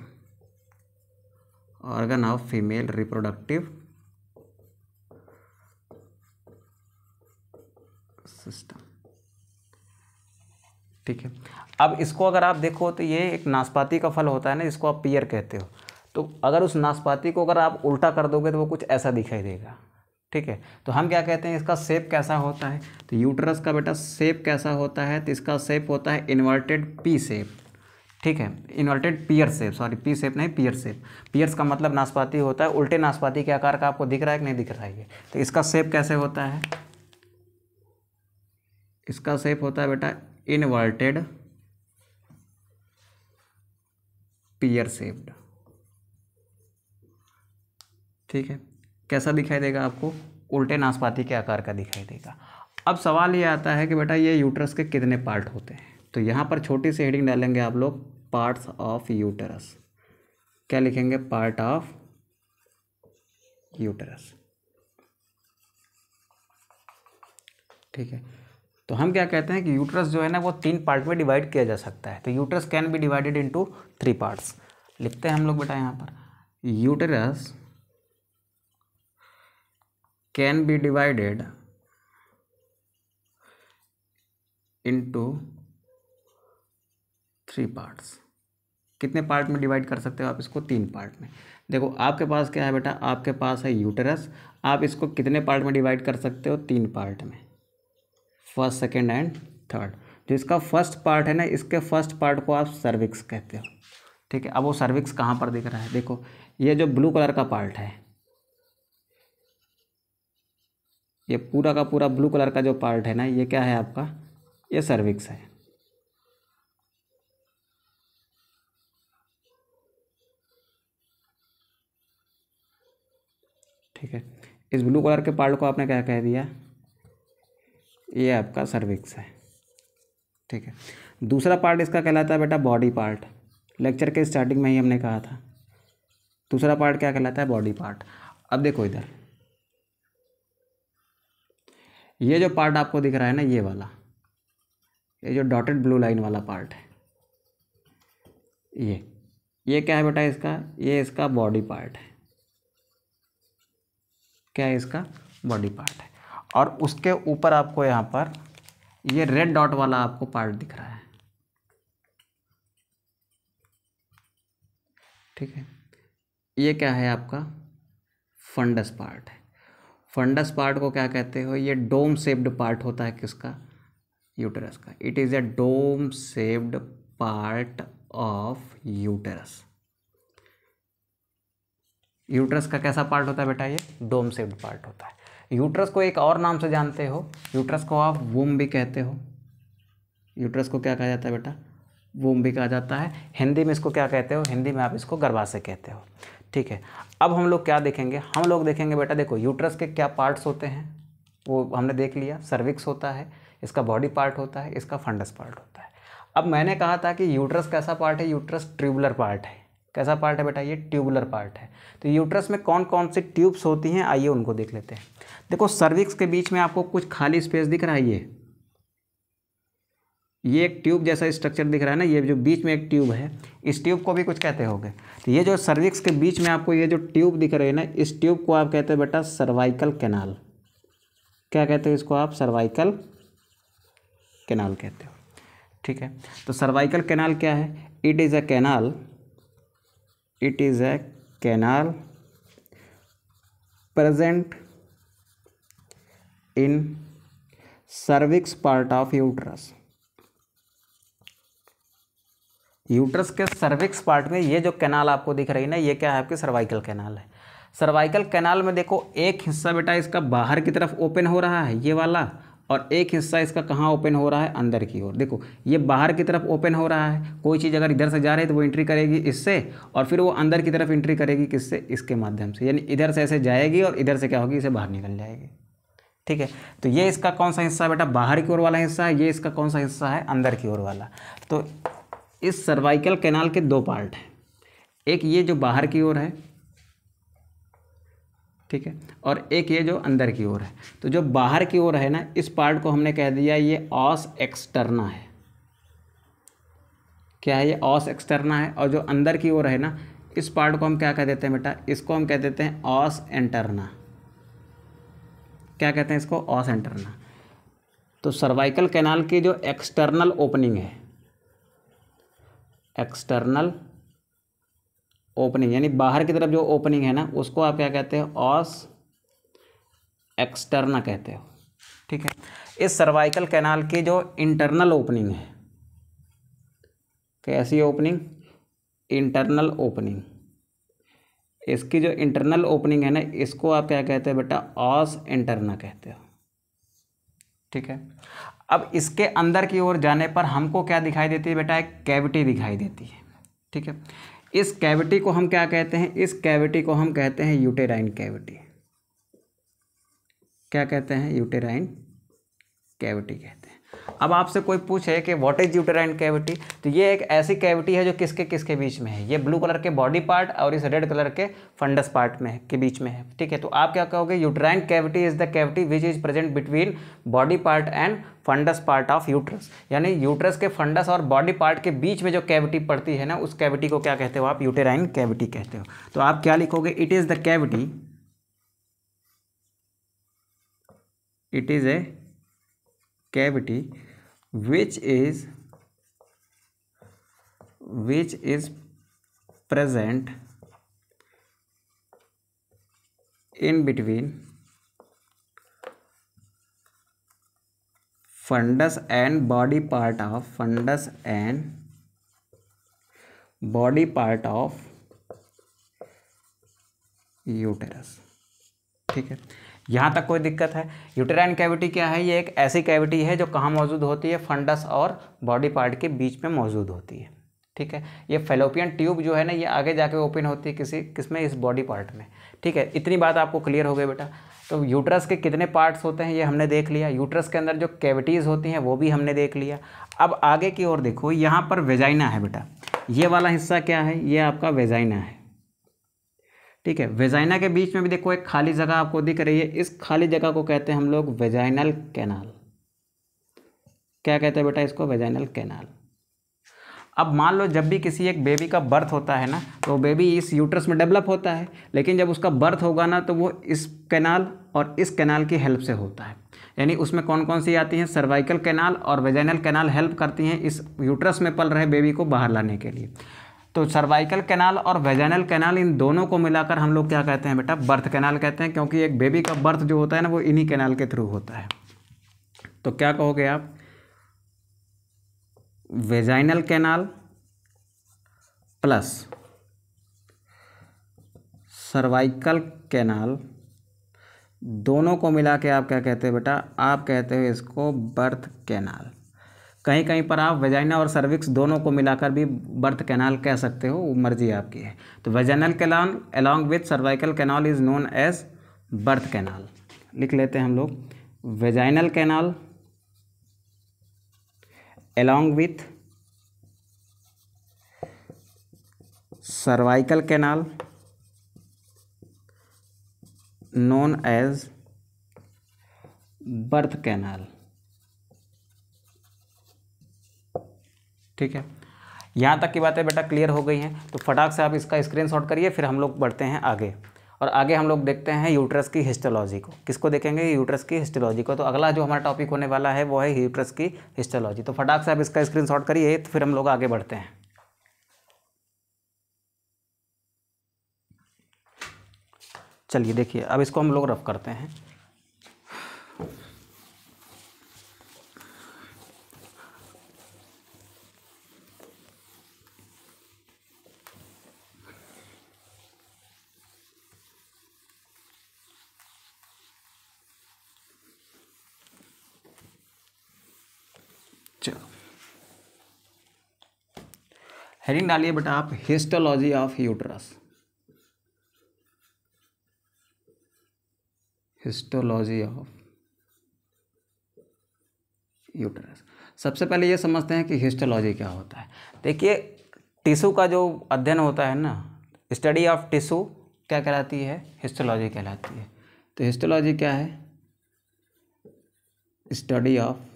organ of female reproductive system. ठीक है, अब इसको अगर आप देखो तो ये एक नाशपाती का फल होता है ना, इसको आप पियर कहते हो। तो अगर उस नाशपाती को अगर आप उल्टा कर दोगे तो वो कुछ ऐसा दिखाई देगा। ठीक है, तो हम क्या कहते हैं, इसका शेप कैसा होता है, तो यूट्रस का बेटा शेप कैसा होता है, तो इसका शेप होता है इन्वर्टेड पी शेप। ठीक है, इन्वर्टेड पियर शेप, सॉरी पी शेप नहीं, पियर शेप। पियर्स का मतलब नाशपाती होता है, उल्टे नाशपाती के आकार का आपको दिख रहा है कि नहीं दिख रहा है ये। तो इसका शेप कैसे होता है, इसका शेप होता है बेटा इनवर्टेड पियर शेप्ड। ठीक है, कैसा दिखाई देगा आपको, उल्टे नाशपाती के आकार का दिखाई देगा। अब सवाल ये आता है कि बेटा ये यूट्रस के कितने पार्ट होते हैं, तो यहाँ पर छोटी सी हेडिंग डालेंगे आप लोग, पार्ट्स ऑफ यूटेरस। क्या लिखेंगे, पार्ट ऑफ यूटेरस। ठीक है, तो हम क्या कहते हैं कि यूट्रस जो है ना वो 3 पार्ट में डिवाइड किया जा सकता है। तो uterus can be divided into 3 parts. लिखते हैं हम लोग बेटा यहाँ पर, uterus can be divided into 3 parts. कितने पार्ट में डिवाइड कर सकते हो आप इसको, 3 पार्ट में। देखो आपके पास क्या है बेटा, आपके पास है यूटेरस, आप इसको कितने पार्ट में डिवाइड कर सकते हो, 3 पार्ट में, फर्स्ट, सेकेंड एंड थर्ड। जो इसका फर्स्ट पार्ट है ना, इसके फर्स्ट पार्ट को आप सर्विक्स कहते हो। ठीक है, अब वो सर्विक्स कहाँ पर दिख रहा है, देखो ये जो ब्लू कलर का पार्ट है, ये पूरा का पूरा ब्लू कलर का जो पार्ट है ना, ये क्या है आपका, ये सर्विक्स है। ठीक है, इस ब्लू कलर के पार्ट को आपने क्या कह दिया, ये आपका सर्विक्स है। ठीक है, दूसरा पार्ट इसका कहलाता है बेटा बॉडी पार्ट। लेक्चर के स्टार्टिंग में ही हमने कहा था, दूसरा पार्ट क्या कहलाता है, बॉडी पार्ट। अब देखो इधर, ये जो पार्ट आपको दिख रहा है ना, ये वाला, ये जो डॉटेड ब्लू लाइन वाला पार्ट है, ये क्या है बेटा इसका, ये इसका बॉडी पार्ट है। क्या है इसका, बॉडी पार्ट है। और उसके ऊपर आपको यहाँ पर ये रेड डॉट वाला आपको पार्ट दिख रहा है, ठीक है। ये क्या है आपका, फंडस पार्ट है। फंडस पार्ट को क्या कहते हो, ये डोम शेप्ड पार्ट होता है किसका, यूटेरस का। It is a dome shaped part of uterus. Uterus का कैसा पार्ट होता है बेटा, ये डोम शेप्ड पार्ट होता है। यूट्रस को एक और नाम से जानते हो, यूट्रस को आप वूम भी कहते हो। यूट्रस को क्या कहा जाता है बेटा, वूम भी कहा जाता है। हिंदी में इसको क्या कहते हो, हिंदी में आप इसको गर्भाशय कहते हो, ठीक है। अब हम लोग क्या देखेंगे, हम लोग देखेंगे बेटा, देखो यूट्रस के क्या पार्ट्स होते हैं वो हमने देख लिया। सर्विक्स होता है, इसका बॉडी पार्ट होता है, इसका फंडस पार्ट होता है। अब मैंने कहा था कि यूट्रस कैसा पार्ट है, यूट्रस ट्यूबुलर पार्ट है। कैसा पार्ट है बेटा, ये ट्यूबुलर पार्ट है। तो यूट्रस में कौन कौन सी ट्यूब्स होती हैं, आइए उनको देख लेते हैं। देखो सर्विक्स के बीच में आपको कुछ खाली स्पेस दिख रहा है, ये एक ट्यूब जैसा स्ट्रक्चर दिख रहा है ना, ये जो बीच में एक ट्यूब है, इस ट्यूब को भी कुछ कहते होंगे। तो ये जो सर्विक्स के बीच में आपको ये जो ट्यूब दिख रही है ना, इस ट्यूब को आप कहते हैं बेटा सर्वाइकल कैनाल। क्या कहते हो इसको आप, सर्वाइकल कैनाल कहते हो, ठीक है। तो सर्वाइकल कैनाल क्या है, it is a canal, it is a canal present in cervix part of uterus. Uterus के सर्विक्स पार्ट में ये जो कैनाल आपको दिख रही है ना, ये क्या है, आपकी सर्वाइकल कैनाल है। सर्वाइकल कैनाल में देखो एक हिस्सा बेटा इसका बाहर की तरफ ओपन हो रहा है, ये वाला, और एक हिस्सा इसका कहाँ ओपन हो रहा है, अंदर की ओर। देखो ये बाहर की तरफ ओपन हो रहा है, कोई चीज़ अगर इधर से जा रही है तो वो एंट्री करेगी इससे, और फिर वो अंदर की तरफ एंट्री करेगी किससे, इसके माध्यम से। यानी इधर से ऐसे जाएगी और इधर से क्या होगी, इसे बाहर निकल जाएगी, ठीक है। तो ये इसका कौन सा हिस्सा है बेटा, बाहर की ओर वाला हिस्सा है। ये इसका कौन सा हिस्सा है, अंदर की ओर वाला। तो इस सर्वाइकल कैनाल के दो पार्ट हैं, एक ये जो बाहर की ओर है, ठीक है, और एक ये जो अंदर की ओर है। तो जो बाहर की ओर है ना, इस पार्ट को हमने कह दिया ये ऑस एक्सटर्ना है। क्या है, ये ऑस एक्सटर्ना है। और जो अंदर की ओर है ना, इस पार्ट को हम क्या कह देते हैं बेटा, इसको हम कह देते हैं ऑस एंटरना। क्या कहते हैं इसको, ऑस एंटरना। तो सर्वाइकल कैनाल की जो एक्सटर्नल ओपनिंग है, एक्सटर्नल ओपनिंग यानी बाहर की तरफ जो ओपनिंग है ना, उसको आप क्या कहते हो, ऑस एक्सटर्ना कहते हो, ठीक है। इस सर्वाइकल कैनाल की जो इंटरनल ओपनिंग है, कैसी ओपनिंग, इंटरनल ओपनिंग, इसकी जो इंटरनल ओपनिंग है ना, इसको आप क्या कहते हैं बेटा, ऑस इंटरना कहते हो, ठीक है। अब इसके अंदर की ओर जाने पर हमको क्या दिखाई देती है बेटा, एक कैविटी दिखाई देती है, ठीक है। इस कैविटी को हम क्या कहते हैं, इस कैविटी को हम कहते हैं यूटेराइन कैविटी। क्या कहते हैं, यूटेराइन कैविटी कहते हैं। अब आपसे कोई पूछे कि व्हाट इज यूटेराइन कैविटी, तो ये एक ऐसी कैविटी है जो किसके किसके बीच में है, ये ब्लू कलर के बॉडी पार्ट और इस रेड कलर के फंडस पार्ट में के बीच में है, ठीक है। तो आप क्या कहोगे, uterine cavity is the cavity which is present between body part and fundus part of uterus. यानी यूट्रस के फंडस और बॉडी पार्ट के बीच में जो कैविटी पड़ती है ना, उस कैविटी को क्या कहते हो आप, यूटेराइन कैविटी कहते हो। तो आप क्या लिखोगे, it is the cavity, it is a cavity which is present in between fundus and body part of uterus, ठीक है। यहाँ तक कोई दिक्कत है। यूटेराइन कैविटी क्या है, ये एक ऐसी कैविटी है जो कहाँ मौजूद होती है, फंडस और बॉडी पार्ट के बीच में मौजूद होती है, ठीक है। ये फेलोपियन ट्यूब जो है ना, ये आगे जाके ओपन होती है किसमें, इस बॉडी पार्ट में, ठीक है। इतनी बात आपको क्लियर हो गई बेटा। तो यूट्रस के कितने पार्ट्स होते हैं ये हमने देख लिया, यूट्रस के अंदर जो कैविटीज़ होती हैं वो भी हमने देख लिया। अब आगे की ओर देखो, यहाँ पर वेजाइना है बेटा, ये वाला हिस्सा क्या है, ये आपका वेजाइना है, ठीक है। वेजाइना के बीच में भी देखो एक खाली जगह आपको दिख रही है, इस खाली जगह को कहते हैं हम लोग वेजाइनल कैनाल। क्या कहते हैं बेटा इसको, वेजाइनल कैनाल। अब मान लो जब भी किसी एक बेबी का बर्थ होता है ना, तो बेबी इस यूट्रस में डेवलप होता है, लेकिन जब उसका बर्थ होगा ना तो वो इस कैनाल और इस कैनाल की हेल्प से होता है। यानी उसमें कौन कौन सी आती हैं, सर्वाइकल कैनाल और वेजाइनल कैनाल हेल्प करती हैं इस यूट्रस में पल रहे बेबी को बाहर लाने के लिए। तो सर्वाइकल कैनाल और वेजाइनल कैनाल, इन दोनों को मिलाकर हम लोग क्या कहते हैं बेटा, बर्थ कैनाल कहते हैं, क्योंकि एक बेबी का बर्थ जो होता है ना वो इन्हीं कैनाल के थ्रू होता है। तो क्या कहोगे आप, vaginal canal plus cervical canal, दोनों को मिला के आप क्या कहते हैं बेटा, आप कहते हो इसको बर्थ कैनाल। कहीं कहीं पर आप वेजाइना और सर्विक्स दोनों को मिलाकर भी बर्थ कैनाल कह सकते हो, वो मर्जी आपकी है। तो vaginal canal along with cervical canal is known as birth canal. लिख लेते हैं हम लोग, vaginal canal along with cervical canal known as birth canal. ठीक है, यहाँ तक की बातें बेटा क्लियर हो गई हैं। तो फटाक से आप इसका स्क्रीनशॉट करिए, फिर हम लोग बढ़ते हैं आगे। और आगे हम लोग देखते हैं यूट्रस की हिस्टोलॉजी को। किसको देखेंगे, यूट्रस की हिस्टोलॉजी को। तो अगला जो हमारा टॉपिक होने वाला है वो है यूट्रस की हिस्टोलॉजी। तो फटाक से आप इसका स्क्रीनशॉट करिए, तो फिर हम लोग आगे बढ़ते हैं। चलिए देखिए, अब इसको हम लोग रफ करते हैं। चलो हेडिंग डालिए बेटा आप, histology of uterus. Histology of uterus. सबसे पहले ये समझते हैं कि हिस्टोलॉजी क्या होता है। देखिए, टिश्यू का जो अध्ययन होता है ना, स्टडी ऑफ टिश्यू क्या कहलाती है, हिस्टोलॉजी कहलाती है। तो हिस्टोलॉजी क्या है, स्टडी ऑफ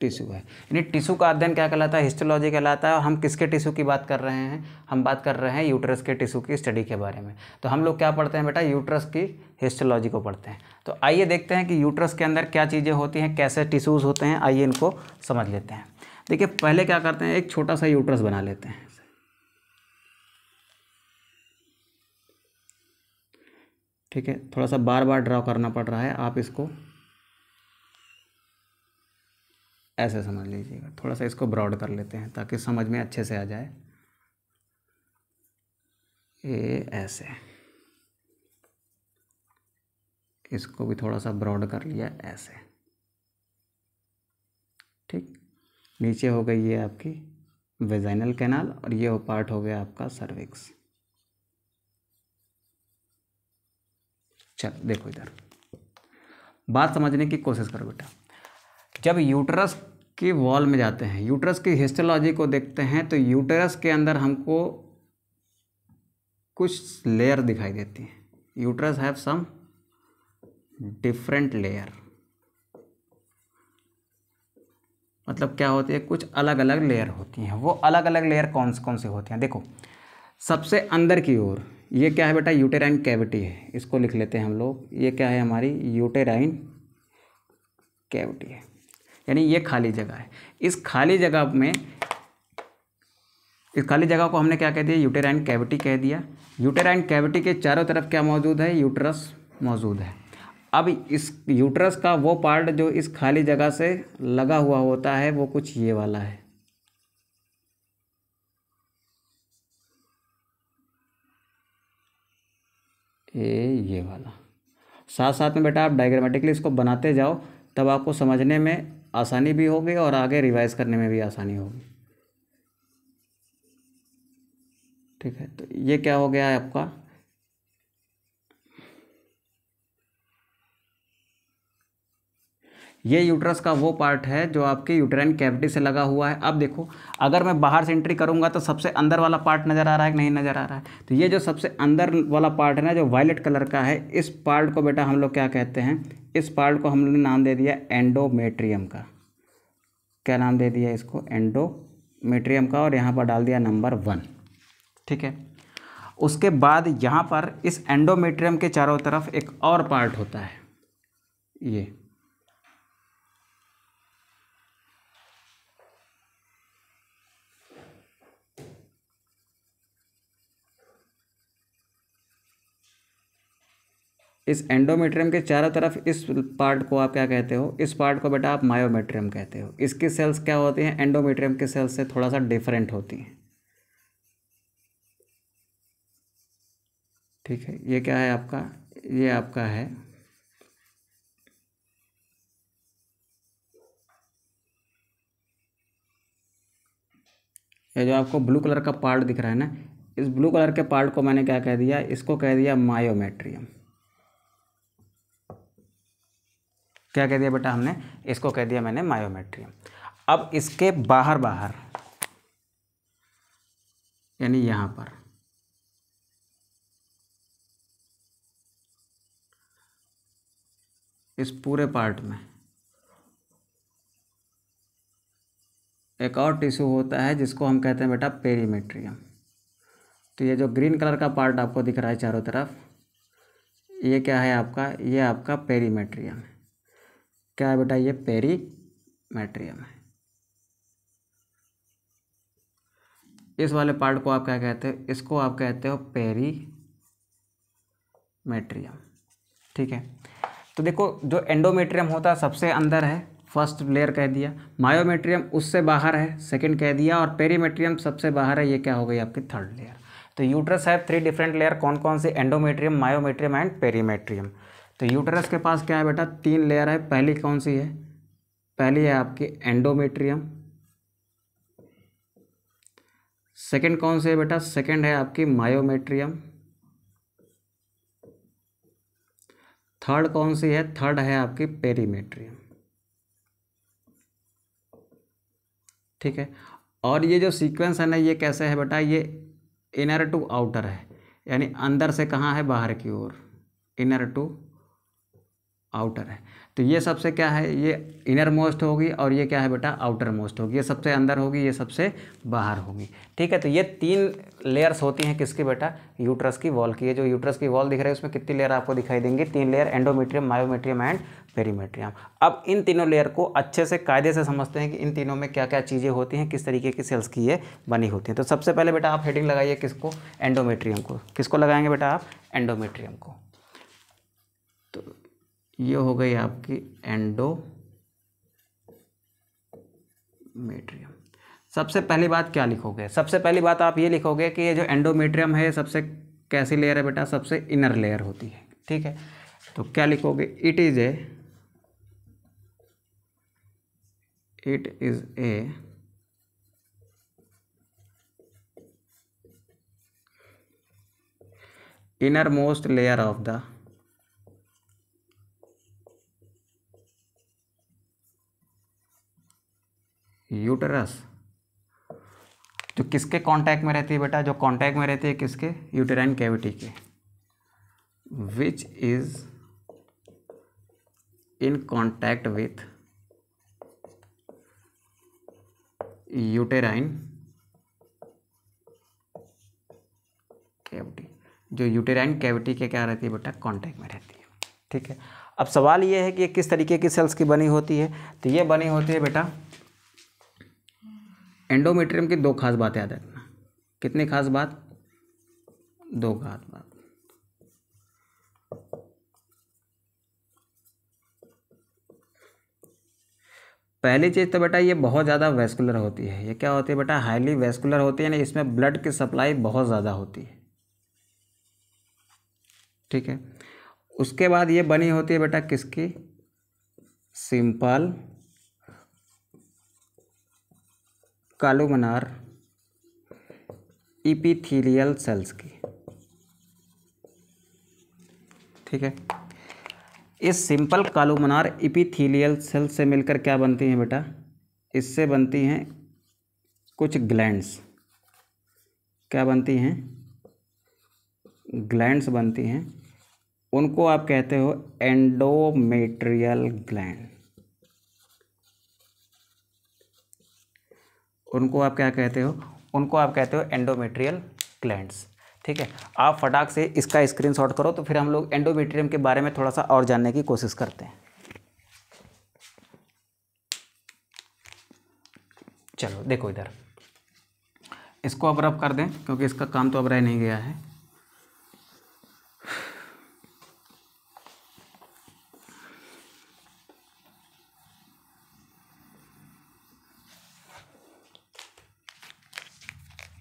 टिश्यू है। यानी टिश्यू का अध्ययन क्या कहलाता है, हिस्टोलॉजी कहलाता है। और हम किसके टिश्यू की बात कर रहे हैं, हम बात कर रहे हैं यूट्रस के टिश्यू की स्टडी के बारे में। तो हम लोग क्या पढ़ते हैं बेटा, यूट्रस की हिस्टोलॉजी को पढ़ते हैं। तो आइए देखते हैं कि यूट्रस के अंदर क्या चीज़ें होती हैं, कैसे टिश्यूज़ होते हैं, आइए इनको समझ लेते हैं। देखिए, पहले क्या करते हैं, एक छोटा सा यूट्रस बना लेते हैं। ठीक है, थोड़ा सा बार बार ड्रॉ करना पड़ रहा है, आप इसको ऐसे समझ लीजिएगा। थोड़ा सा इसको ब्रॉड कर लेते हैं ताकि समझ में अच्छे से आ जाए। ये ऐसे, इसको भी थोड़ा सा ब्रॉड कर लिया ऐसे। ठीक, नीचे हो गई ये आपकी वेजाइनल कैनाल और ये पार्ट हो गया आपका सर्विक्स। चल देखो, इधर बात समझने की कोशिश करो बेटा। जब यूट्रस की वॉल में जाते हैं, यूट्रस की हिस्टोलॉजी को देखते हैं, तो यूट्रस के अंदर हमको कुछ लेयर दिखाई देती हैं। Uterus have some different layer, मतलब क्या होती है, कुछ अलग अलग लेयर होती हैं। वो अलग अलग लेयर कौन सी होती हैं, देखो। सबसे अंदर की ओर ये क्या है बेटा, यूटेराइन कैविटी है। इसको लिख लेते हैं हम लोग, ये क्या है हमारी यूटेराइन कैविटी है, यानी ये खाली जगह है। इस खाली जगह में, इस खाली जगह को हमने क्या कह दिया, यूटेराइन कैविटी कह दिया। यूटेराइन कैविटी के चारों तरफ क्या मौजूद है, यूट्रस मौजूद है। अब इस यूट्रस का वो पार्ट जो इस खाली जगह से लगा हुआ होता है वो कुछ ये वाला है। ये वाला। साथ साथ में बेटा आप डायग्रामेटिकली इसको बनाते जाओ, तब आपको समझने में आसानी भी होगी और आगे रिवाइज करने में भी आसानी होगी। ठीक है, तो ये क्या हो गया है आपका, ये यूट्रस का वो पार्ट है जो आपके यूटेराइन कैविटी से लगा हुआ है। अब देखो, अगर मैं बाहर से एंट्री करूंगा तो सबसे अंदर वाला पार्ट नज़र आ रहा है कि नहीं नज़र आ रहा है। तो ये जो सबसे अंदर वाला पार्ट है ना, जो वायलेट कलर का है, इस पार्ट को बेटा हम लोग क्या कहते हैं, इस पार्ट को हमने नाम दे दिया एंडोमेट्रियम का। क्या नाम दे दिया इसको, एंडोमेट्रियम। एंडोमेट्रियम का और यहाँ पर डाल दिया नंबर 1। ठीक है, उसके बाद यहाँ पर इस एंडोमेट्रियम के चारों तरफ एक और पार्ट होता है, ये इस एंडोमेट्रियम के चारों तरफ इस पार्ट को आप क्या कहते हो, इस पार्ट को बेटा आप मायोमेट्रियम कहते हो। इसकी सेल्स क्या होती हैं, एंडोमेट्रियम के सेल्स से थोड़ा सा डिफरेंट होती हैं। ठीक है, ये क्या है आपका, ये आपका है ये जो आपको ब्लू कलर का पार्ट दिख रहा है ना, इस ब्लू कलर के पार्ट को मैंने क्या कह दिया, इसको कह दिया मायोमेट्रियम। क्या कह दिया बेटा हमने, इसको कह दिया मैंने मायोमेट्रियम। अब इसके बाहर बाहर यानी यहाँ पर इस पूरे पार्ट में एक और टिश्यू होता है जिसको हम कहते हैं बेटा पेरीमेट्रियम। तो ये जो ग्रीन कलर का पार्ट आपको दिख रहा है चारों तरफ, ये क्या है आपका, ये आपका पेरीमेट्रियम है। क्या है बेटा, ये पेरीमेट्रियम है। इस वाले पार्ट को आप क्या कहते हो, इसको आप कहते हो पेरीमेट्रियम। ठीक है, तो देखो जो एंडोमेट्रियम होता है सबसे अंदर है, फर्स्ट लेयर कह दिया। मायोमेट्रियम उससे बाहर है, सेकंड कह दिया। और पेरीमेट्रियम सबसे बाहर है, ये क्या हो गई आपकी थर्ड लेयर। तो यूट्रस है 3 डिफरेंट लेयर, कौन कौन से, एंडोमेट्रियम, मायोमेट्रियम एंड पेरीमेट्रियम। तो यूट्रस के पास क्या है बेटा, 3 लेयर है। पहली कौन सी है, पहली है आपकी एंडोमेट्रियम। सेकंड कौन सी है बेटा, सेकंड है आपकी मायोमेट्रियम। थर्ड कौन सी है, थर्ड है आपकी पेरीमेट्रियम। ठीक है, और ये जो सीक्वेंस है ना, ये कैसे है बेटा, ये इनर टू आउटर है, यानी अंदर से कहाँ है, बाहर की ओर, इनर टू आउटर है। तो ये सबसे क्या है, ये इनर मोस्ट होगी और ये क्या है बेटा, आउटर मोस्ट होगी। ये सबसे अंदर होगी, ये सबसे बाहर होगी। ठीक है, तो ये 3 लेयर्स होती हैं किसकी बेटा, यूट्रस की वॉल की। ये जो यूट्रस की वॉल दिख रही है उसमें कितनी लेयर आपको दिखाई देंगी, 3 layer, endometrium, myometrium and perimetrium. अब इन तीनों लेयर को अच्छे से कायदे से समझते हैं कि इन तीनों में क्या क्या चीज़ें होती हैं, किस तरीके की सेल्स की ये बनी होती हैं। तो सबसे पहले बेटा आप हेडिंग लगाइए किसको, एंडोमेट्रियम को। किसको लगाएंगे बेटा आप, एंडोमेट्रियम को। तो ये हो गई आपकी एंडोमेट्रियम। सबसे पहली बात क्या लिखोगे, सबसे पहली बात आप ये लिखोगे कि ये जो एंडोमेट्रियम है सबसे कैसी लेयर है बेटा, सबसे इनर लेयर होती है। ठीक है, तो क्या लिखोगे, it is a inner most layer of the uterus. जो किसके कांटेक्ट में रहती है बेटा, जो कांटेक्ट में रहती है किसके, यूटेराइन कैविटी के, which is in contact with uterine cavity. जो यूटेराइन कैविटी के क्या रहती है बेटा, कांटेक्ट में रहती है। ठीक है, अब सवाल ये है कि ये किस तरीके की सेल्स की बनी होती है। तो ये बनी होती है बेटा, एंडोमेट्रियम की 2 खास बात याद रखना। कितनी खास बात, 2 खास बात। पहली चीज़ तो बेटा ये बहुत ज़्यादा वैस्कुलर होती है। ये क्या होती है बेटा, हाईली वैस्कुलर होती है, यानी इसमें ब्लड की सप्लाई बहुत ज़्यादा होती है। ठीक है, उसके बाद ये बनी होती है बेटा किसकी, सिंपल कॉलुमनार इपिथेलियल सेल्स की। ठीक है, इस सिंपल कॉलुमनार इपिथेलियल सेल से मिलकर क्या बनती हैं बेटा, इससे बनती हैं कुछ ग्लैंड्स। क्या बनती हैं, ग्लैंड्स बनती हैं, उनको आप कहते हो एंडोमेट्रियल ग्लैंड। उनको आप क्या कहते हो, उनको आप कहते हो एंडोमेट्रियल ग्लैंड्स। ठीक है, आप फटाक से इसका स्क्रीनशॉट करो, तो फिर हम लोग एंडोमेट्रियम के बारे में थोड़ा सा और जानने की कोशिश करते हैं। चलो देखो इधर, इसको अब रब कर दें क्योंकि इसका काम तो अब रह नहीं गया है।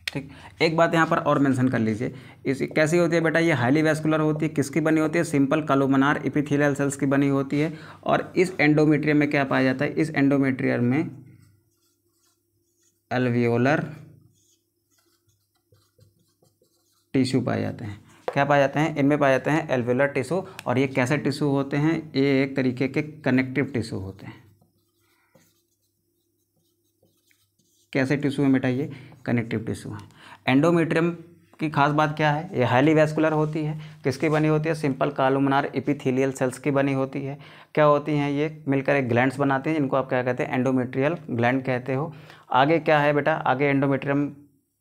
ठीक, एक बात यहाँ पर और मेंशन कर लीजिए, इस कैसी होती है बेटा, ये हाईली वैस्कुलर होती है, किसकी बनी होती है, सिंपल कॉलमनार एपिथेलियल सेल्स की बनी होती है। और इस एंडोमेट्रियम में क्या पाया जाता है, इस एंडोमेट्रियम में एल्वियोलर टिश्यू पाए जाते हैं। क्या पाए जाते हैं, इनमें पाए जाते हैं एल्वियोलर टिश्यू। और ये कैसे टिश्यू होते हैं, ये एक तरीके के कनेक्टिव टिश्यू होते हैं। कैसे टिश्यू है बेटा, ये कनेक्टिव टिश्यू है। एंडोमेट्रियम की खास बात क्या है, ये हाईली वैस्कुलर होती है, किसकी बनी होती है, सिंपल कॉलमनार एपिथेलियल सेल्स की बनी होती है। क्या होती हैं, ये मिलकर एक ग्लैंड्स बनाते हैं, जिनको आप क्या कहते हैं, एंडोमेट्रियल ग्लैंड कहते हो। आगे क्या है बेटा, आगे एंडोमेट्रियम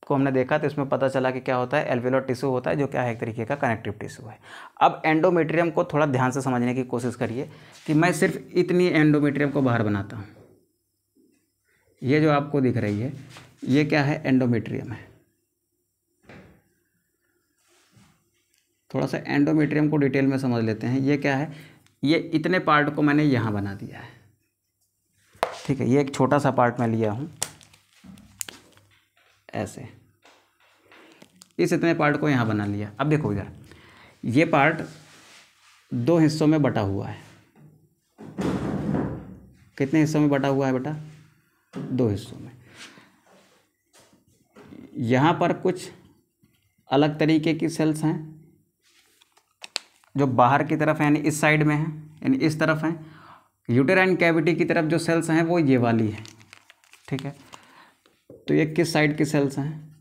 को हमने देखा तो इसमें पता चला कि क्या होता है, एल्वियोलर टिश्यू होता है, जो क्या है एक तरीके का कनेक्टिव टिश्यू है। अब एंडोमेट्रियम को थोड़ा ध्यान से समझने की कोशिश करिए कि मैं सिर्फ इतनी एंडोमेट्रियम को बाहर बनाता हूँ। ये जो आपको दिख रही है, ये क्या है, एंडोमेट्रियम है। थोड़ा सा एंडोमेट्रियम को डिटेल में समझ लेते हैं। ये क्या है, ये इतने पार्ट को मैंने यहाँ बना दिया है। ठीक है, ये एक छोटा सा पार्ट मैं लिया हूँ ऐसे, इस इतने पार्ट को यहाँ बना लिया। अब देखो इधर, ये पार्ट दो हिस्सों में बटा हुआ है। कितने हिस्सों में बटा हुआ है बेटा, दो हिस्सों में। यहाँ पर कुछ अलग तरीके की सेल्स हैं जो बाहर की तरफ है, यानी इस साइड में है, यानी इस तरफ है। यूटेराइन कैविटी की तरफ जो सेल्स हैं वो ये वाली है। ठीक है, तो ये किस साइड की सेल्स हैं,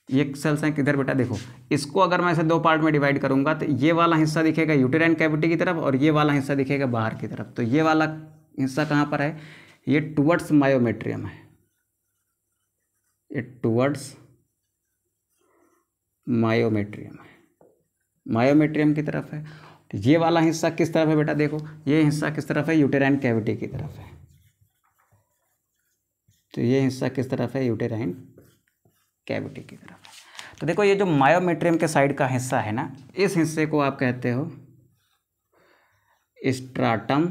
ये सेल्स हैं किधर बेटा, देखो इसको अगर मैं इसे दो पार्ट में डिवाइड करूंगा तो ये वाला हिस्सा दिखेगा यूटेराइन कैविटी की तरफ और ये वाला हिस्सा दिखेगा बाहर की तरफ। तो ये वाला हिस्सा कहाँ पर है, ये टुवर्ड्स मायोमेट्रियम है, ये टुवर्ड्स मायोमेट्रियम है, मायोमेट्रियम की तरफ है। तो ये वाला हिस्सा किस तरफ है बेटा, देखो ये हिस्सा किस तरफ है, यूटेराइन कैविटी की तरफ है। तो ये हिस्सा किस तरफ है, यूटेराइन कैविटी की तरफ है। तो देखो ये जो मायोमेट्रियम के साइड का हिस्सा है ना, इस हिस्से को आप कहते हो स्ट्राटम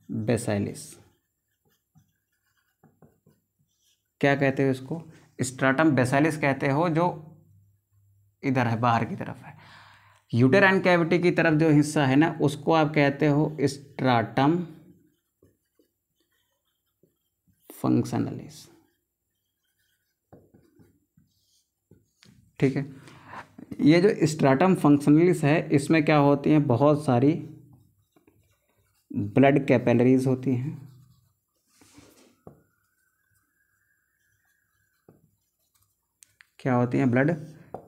बेसाइलिस। क्या कहते हो इसको, स्ट्राटम बेसाइलिस कहते हो, जो इधर है बाहर की तरफ है। यूटेराइन कैविटी की तरफ जो हिस्सा है ना, उसको आप कहते हो स्ट्राटम फंक्शनलिस। ठीक है, ये जो स्ट्राटम फंक्शनलिस है, इसमें क्या होती हैं, बहुत सारी ब्लड कैपिलरीज होती हैं। क्या होती हैं, ब्लड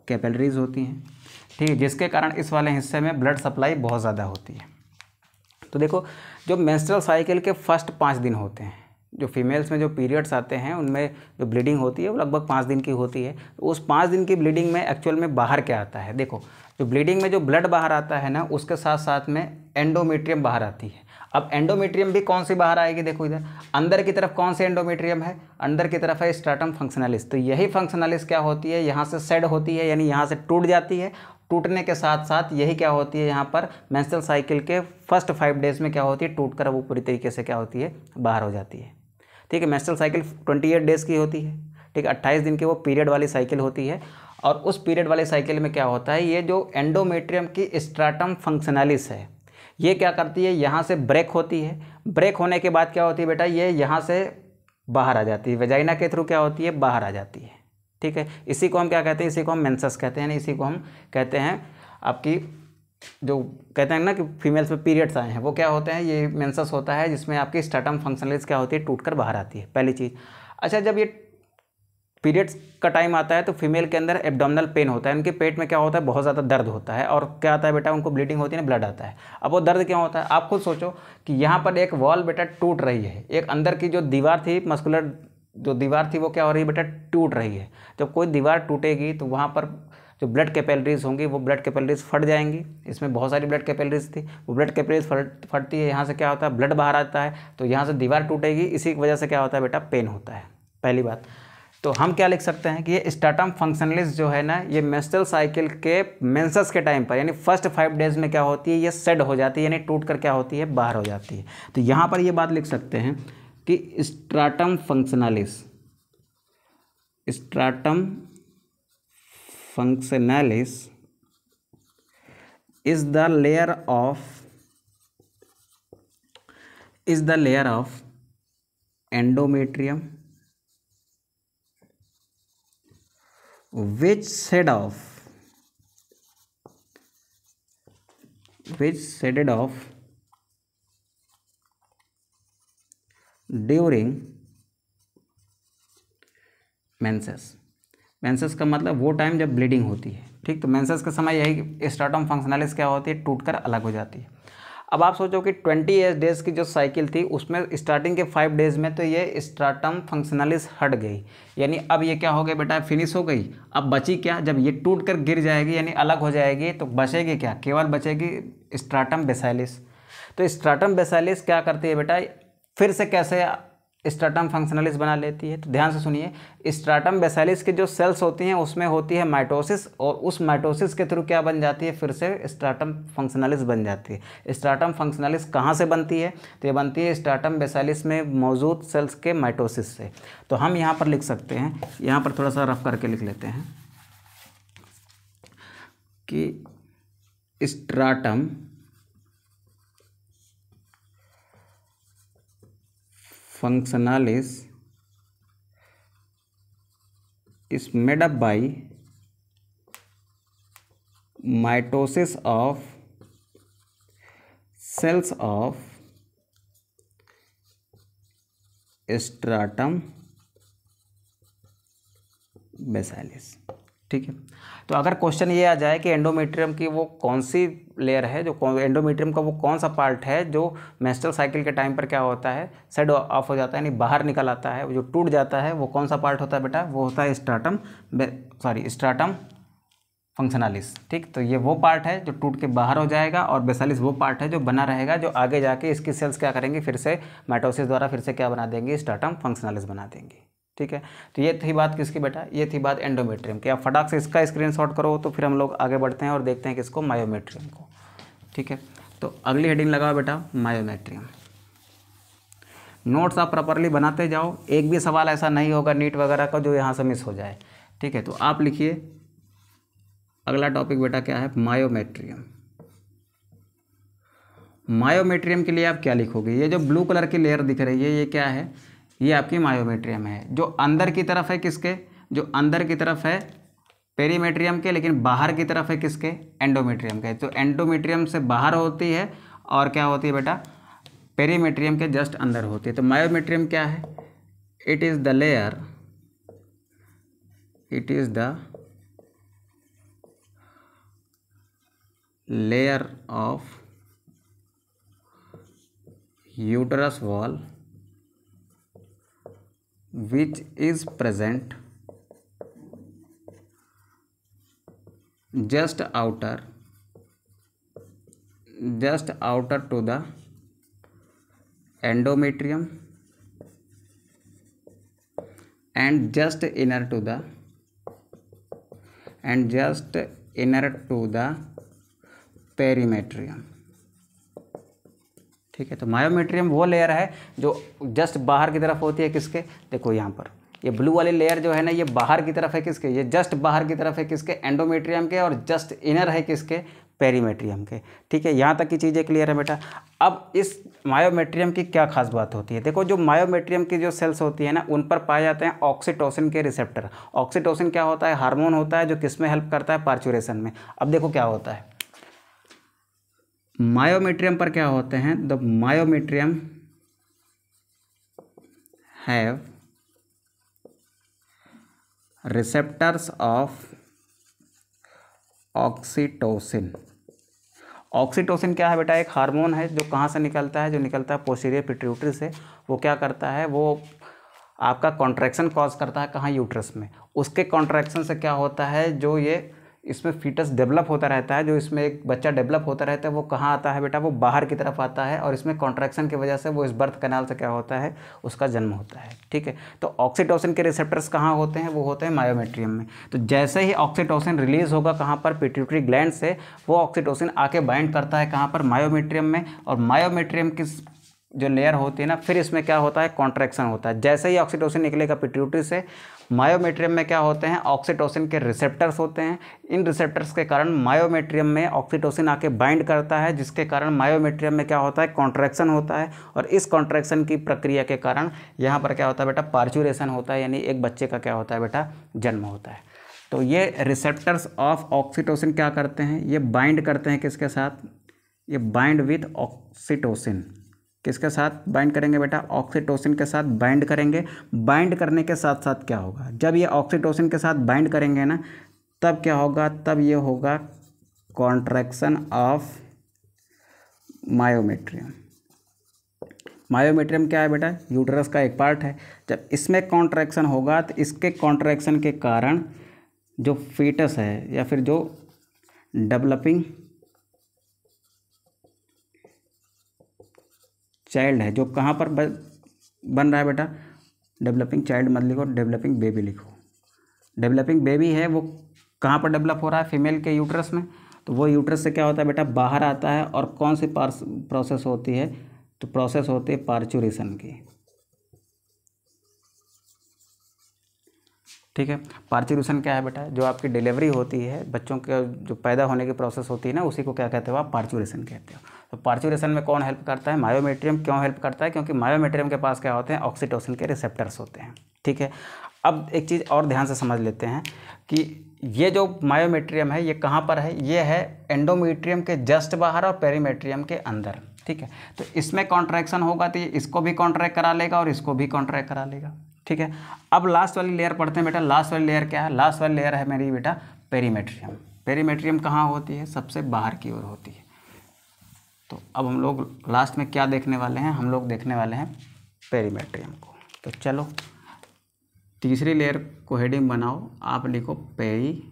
कैपिलरीज होती हैं। ठीक है, जिसके कारण इस वाले हिस्से में ब्लड सप्लाई बहुत ज़्यादा होती है। तो देखो जो मेंस्ट्रुअल साइकिल के फर्स्ट 5 दिन होते हैं, जो फीमेल्स में जो पीरियड्स आते हैं उनमें जो ब्लीडिंग होती है वो लगभग 5 दिन की होती है। तो उस 5 दिन की ब्लीडिंग में एक्चुअल में बाहर क्या आता है, देखो जो ब्लीडिंग में जो ब्लड बाहर आता है ना, उसके साथ साथ में एंडोमेट्रियम बाहर आती है। अब एंडोमेट्रियम भी कौन सी बाहर आएगी, देखो इधर अंदर की तरफ कौन सी एंडोमेट्रियम है, अंदर की तरफ है स्ट्राटम फंक्शनलिस। तो यही फंक्शनलिस क्या होती है, यहाँ से सेड होती है, यानी यहाँ से टूट जाती है। टूटने के साथ साथ यही क्या होती है, यहाँ पर मेंस्ट्रुअल साइकिल के फर्स्ट 5 डेज में क्या होती है, टूट कर वो पूरी तरीके से क्या होती है, बाहर हो जाती है। ठीक है, मेंस्ट्रुअल साइकिल 28 डेज़ की होती है। ठीक है, 28 दिन की वो पीरियड वाली साइकिल होती है। और उस पीरियड वाली साइकिल में क्या होता है, ये जो एंडोमेट्रियम की स्ट्राटम फंक्शनलिस है, ये क्या करती है, यहाँ से ब्रेक होती है। ब्रेक होने के बाद क्या होती है बेटा, ये यहाँ से बाहर आ जाती है, वेजाइना के थ्रू क्या होती है, बाहर आ जाती है। ठीक है, इसी को हम क्या कहते हैं, इसी को हम मेंसेस कहते हैं, यानी इसी को हम कहते हैं आपकी जो कहते हैं ना कि फीमेल्स में पीरियड्स आए हैं, वो क्या होते हैं, ये मेंसेस होता है, जिसमें आपकी स्ट्राटम फंक्शनलिस क्या होती है, टूट कर बाहर आती है, पहली चीज़। अच्छा, जब ये पीरियड्स का टाइम आता है तो फीमेल के अंदर एब्डोमिनल पेन होता है, उनके पेट में क्या होता है, बहुत ज़्यादा दर्द होता है, और क्या आता है बेटा, उनको ब्लीडिंग होती है ना, ब्लड आता है। अब वो दर्द क्यों होता है, आप खुद सोचो कि यहाँ पर एक वॉल बेटा टूट रही है, एक अंदर की जो दीवार थी, मस्कुलर जो दीवार थी वो क्या हो रही है बेटा, टूट रही है। जब कोई दीवार टूटेगी तो वहाँ पर जो ब्लड कैपिलरीज होंगी वो ब्लड कैपिलरीज फट जाएंगी, इसमें बहुत सारी ब्लड कैपिलरीज थी, वो ब्लड कैपिलरीज फटती है, यहाँ से क्या होता है, ब्लड बाहर आता है, तो यहाँ से दीवार टूटेगी, इसी की वजह से क्या होता है बेटा, पेन होता है, पहली बात। तो हम क्या लिख सकते हैं कि ये स्ट्रैटम फंक्शनलिस जो है ना, ये मेंस्ट्रुअल साइकिल के मेंसेस के टाइम पर यानी फर्स्ट 5 डेज में क्या होती है, ये सेड हो जाती है, यानी टूट कर क्या होती है, बाहर हो जाती है। तो यहाँ पर ये बात लिख सकते हैं कि stratum functionalis, stratum functionalis is the layer of endometrium which shed off during menses. Menses का मतलब वो टाइम जब ब्लीडिंग होती है, ठीक। तो मेंसेस का समय यही कि स्ट्रैटम फंक्शनलिस क्या होती है, टूटकर अलग हो जाती है। अब आप सोचो कि 28 डेज़ की जो साइकिल थी उसमें स्टार्टिंग के 5 डेज़ में तो ये स्ट्रैटम फंक्शनलिस हट गई, यानी अब ये क्या हो गया बेटा, फिनिश हो गई। अब बची क्या, जब ये टूट कर गिर जाएगी यानी अलग हो जाएगी तो बचेगी क्या, केवल बचेगी स्ट्रैटम बेसिलिस। तो स्ट्रैटम बेसिलिस क्या करती है बेटा, फिर से कैसे स्ट्रैटम फंक्शनलिस बना लेती है। तो ध्यान से सुनिए, स्ट्रैटम बेसिलिस की जो सेल्स होती हैं उसमें होती है माइटोसिस, और उस माइटोसिस के थ्रू क्या बन जाती है, फिर से स्ट्रैटम फंक्शनलिस बन जाती है। स्ट्रैटम फंक्शनलिस कहाँ से बनती है, तो ये बनती है स्ट्रैटम बेसिलिस में मौजूद सेल्स के माइटोसिस से। तो हम यहाँ पर लिख सकते हैं, यहाँ पर थोड़ा सा रफ करके लिख लेते हैं कि stratum functionalis is made up by mitosis of cells of stratum बेसिलिस, ठीक है। तो अगर क्वेश्चन ये आ जाए कि एंडोमेट्रियम की वो कौन सी लेयर है, जो एंडोमेट्रियम का वो कौन सा पार्ट है जो मेंस्ट्रुअल साइकिल के टाइम पर क्या होता है, सेड ऑफ हो जाता है, यानी बाहर निकल आता है, जो टूट जाता है, वो कौन सा पार्ट होता है बेटा, वो होता है स्ट्रैटम फंक्शनलिस, ठीक। तो ये वो पार्ट है जो टूट के बाहर हो जाएगा, और बेसिलिस वो पार्ट है जो बना रहेगा, जो आगे जाके इसकी सेल्स क्या करेंगी, फिर से माइटोसिस द्वारा फिर से क्या बना देंगी, स्ट्रैटम फंक्शनलिस बना देंगी, ठीक है। तो ये थी बात किसकी बेटा, ये थी बात एंडोमेट्रियम की। आप फटाक से इसका स्क्रीनशॉट करो, तो फिर हम लोग आगे बढ़ते हैं और देखते हैं किसको, मायोमेट्रियम को, ठीक है। तो अगली हेडिंग लगाओ बेटा, मायोमेट्रियम। नोट्स आप प्रॉपरली बनाते जाओ, एक भी सवाल ऐसा नहीं होगा नीट वगैरह का जो यहाँ से मिस हो जाए, ठीक है। तो आप लिखिए अगला टॉपिक बेटा क्या है, मायोमेट्रियम। मायोमेट्रियम के लिए आप क्या लिखोगे, ये जो ब्लू कलर की लेयर दिख रही है ये क्या है, ये आपकी मायोमेट्रियम है। जो अंदर की तरफ है किसके, जो अंदर की तरफ है पेरीमेट्रियम के, लेकिन बाहर की तरफ है किसके, एंडोमेट्रियम के। तो एंडोमेट्रियम से बाहर होती है और क्या होती है बेटा, पेरीमेट्रियम के जस्ट अंदर होती है। तो मायोमेट्रियम क्या है, it is the layer, it is the layer of uterus wall which is present just outer to the endometrium and just inner to the perimetrium, ठीक है। तो मायोमेट्रियम वो लेयर है जो जस्ट बाहर की तरफ होती है किसके, देखो यहाँ पर ये ब्लू वाली लेयर जो है ना, ये बाहर की तरफ है किसके, ये जस्ट बाहर की तरफ है किसके, एंडोमेट्रियम के, और जस्ट इनर है किसके, पेरीमेट्रियम के, ठीक है। यहाँ तक की चीज़ें क्लियर है बेटा। अब इस मायोमेट्रियम की क्या खास बात होती है, देखो जो मायोमेट्रियम की जो सेल्स होती है ना, उन पर पाए जाते हैं ऑक्सीटोसिन के रिसेप्टर। ऑक्सीटोसिन क्या होता है, हार्मोन होता है जो किस में हेल्प करता है, पार्चुरेशन में। अब देखो क्या होता है, मायोमेट्रियम पर क्या होते हैं, the myometrium have receptors of oxytocin. Oxytocin क्या है बेटा? एक हार्मोन है जो कहाँ से निकलता है? जो निकलता है पोस्टीरियर पिट्यूटरी से। वो क्या करता है? वो आपका कॉन्ट्रैक्शन कॉज करता है कहाँ? यूट्रस में। उसके कॉन्ट्रैक्शन से क्या होता है? जो ये इसमें फीटस डेवलप होता रहता है, जो इसमें एक बच्चा डेवलप होता रहता है, वो कहाँ आता है बेटा? वो बाहर की तरफ आता है, और इसमें कॉन्ट्रैक्शन की वजह से वो इस बर्थ कैनाल से क्या होता है? उसका जन्म होता है। ठीक है, तो ऑक्सीटोसिन के रिसेप्टर्स कहाँ होते हैं? वो होते हैं मायोमेट्रियम में। तो जैसे ही ऑक्सीटोसिन रिलीज होगा कहाँ पर? पिट्यूटरी ग्लैंड से, वो ऑक्सीटोसिन आके बाइंड करता है कहाँ पर? मायोमेट्रियम में। और मायोमेट्रियम किस जो लेयर होती है ना, फिर इसमें क्या होता है? कॉन्ट्रैक्शन होता है। जैसे ही ऑक्सीटोसिन निकलेगा पिट्यूटरी से, मायोमेट्रियम में क्या होते हैं? ऑक्सीटोसिन के रिसेप्टर्स होते हैं। इन रिसेप्टर्स के कारण मायोमेट्रियम में ऑक्सीटोसिन आके बाइंड करता है, जिसके कारण मायोमेट्रियम में क्या होता है? कॉन्ट्रैक्शन होता है। और इस कॉन्ट्रैक्शन की प्रक्रिया के कारण यहाँ पर क्या होता है बेटा? पार्चुरेशन होता है, यानी एक बच्चे का क्या होता है बेटा? जन्म होता है। तो ये रिसेप्टर्स ऑफ ऑक्सीटोसिन क्या करते हैं? ये बाइंड करते हैं किसके साथ? ये बाइंड विथ ऑक्सीटोसिन। किसके साथ बाइंड करेंगे बेटा? ऑक्सीटोसिन के साथ बाइंड करेंगे। बाइंड करने के साथ साथ क्या होगा? जब ये ऑक्सीटोसिन के साथ बाइंड करेंगे ना, तब क्या होगा? तब ये होगा कॉन्ट्रैक्शन ऑफ मायोमेट्रियम। मायोमेट्रियम क्या है बेटा? यूट्रस का एक पार्ट है। जब इसमें कॉन्ट्रैक्शन होगा तो इसके कॉन्ट्रैक्शन के कारण जो फीटस है या फिर जो डेवलपिंग चाइल्ड है, जो कहाँ पर बन रहा है बेटा? डेवलपिंग चाइल्ड मत लिखो, डेवलपिंग बेबी लिखो। डेवलपिंग बेबी है वो कहाँ पर डेवलप हो रहा है? फीमेल के यूट्रस में। तो वो यूट्रस से क्या होता है बेटा? बाहर आता है। और कौन सी प्रोसेस होती है? तो प्रोसेस होती है पार्चुरेशन की। ठीक है, पार्चुरेशन क्या है बेटा? जो आपकी डिलीवरी होती है, बच्चों के जो पैदा होने की प्रोसेस होती है ना, उसी को क्या कहते हो आप? पार्चुरेशन कहते हो। तो पार्चुरेशन में कौन हेल्प करता है? मायोमेट्रियम। क्यों हेल्प करता है? क्योंकि मायोमेट्रियम के पास क्या होते हैं? ऑक्सीटोसिन के रिसेप्टर्स होते हैं। ठीक है, अब एक चीज़ और ध्यान से समझ लेते हैं कि ये जो मायोमेट्रियम है ये कहाँ पर है? ये है एंडोमेट्रियम के जस्ट बाहर और पेरीमेट्रियम के अंदर। ठीक है, तो इसमें कॉन्ट्रैक्शन होगा तो ये इसको भी कॉन्ट्रैक्ट करा लेगा और इसको भी कॉन्ट्रैक्ट करा लेगा। ठीक है, अब लास्ट वाली लेयर पढ़ते हैं बेटा। लास्ट वाली लेयर क्या है? लास्ट वाली लेयर है मेरी बेटा पेरीमेट्रियम। पेरीमेट्रियम कहाँ होती है? सबसे बाहर की ओर होती है। तो अब हम लोग लास्ट में क्या देखने वाले हैं? हम लोग देखने वाले हैं पेरीमेट्रियम को। तो चलो तीसरी लेयर को हेडिंग बनाओ, आप लिखो पेरीमेट्रियम।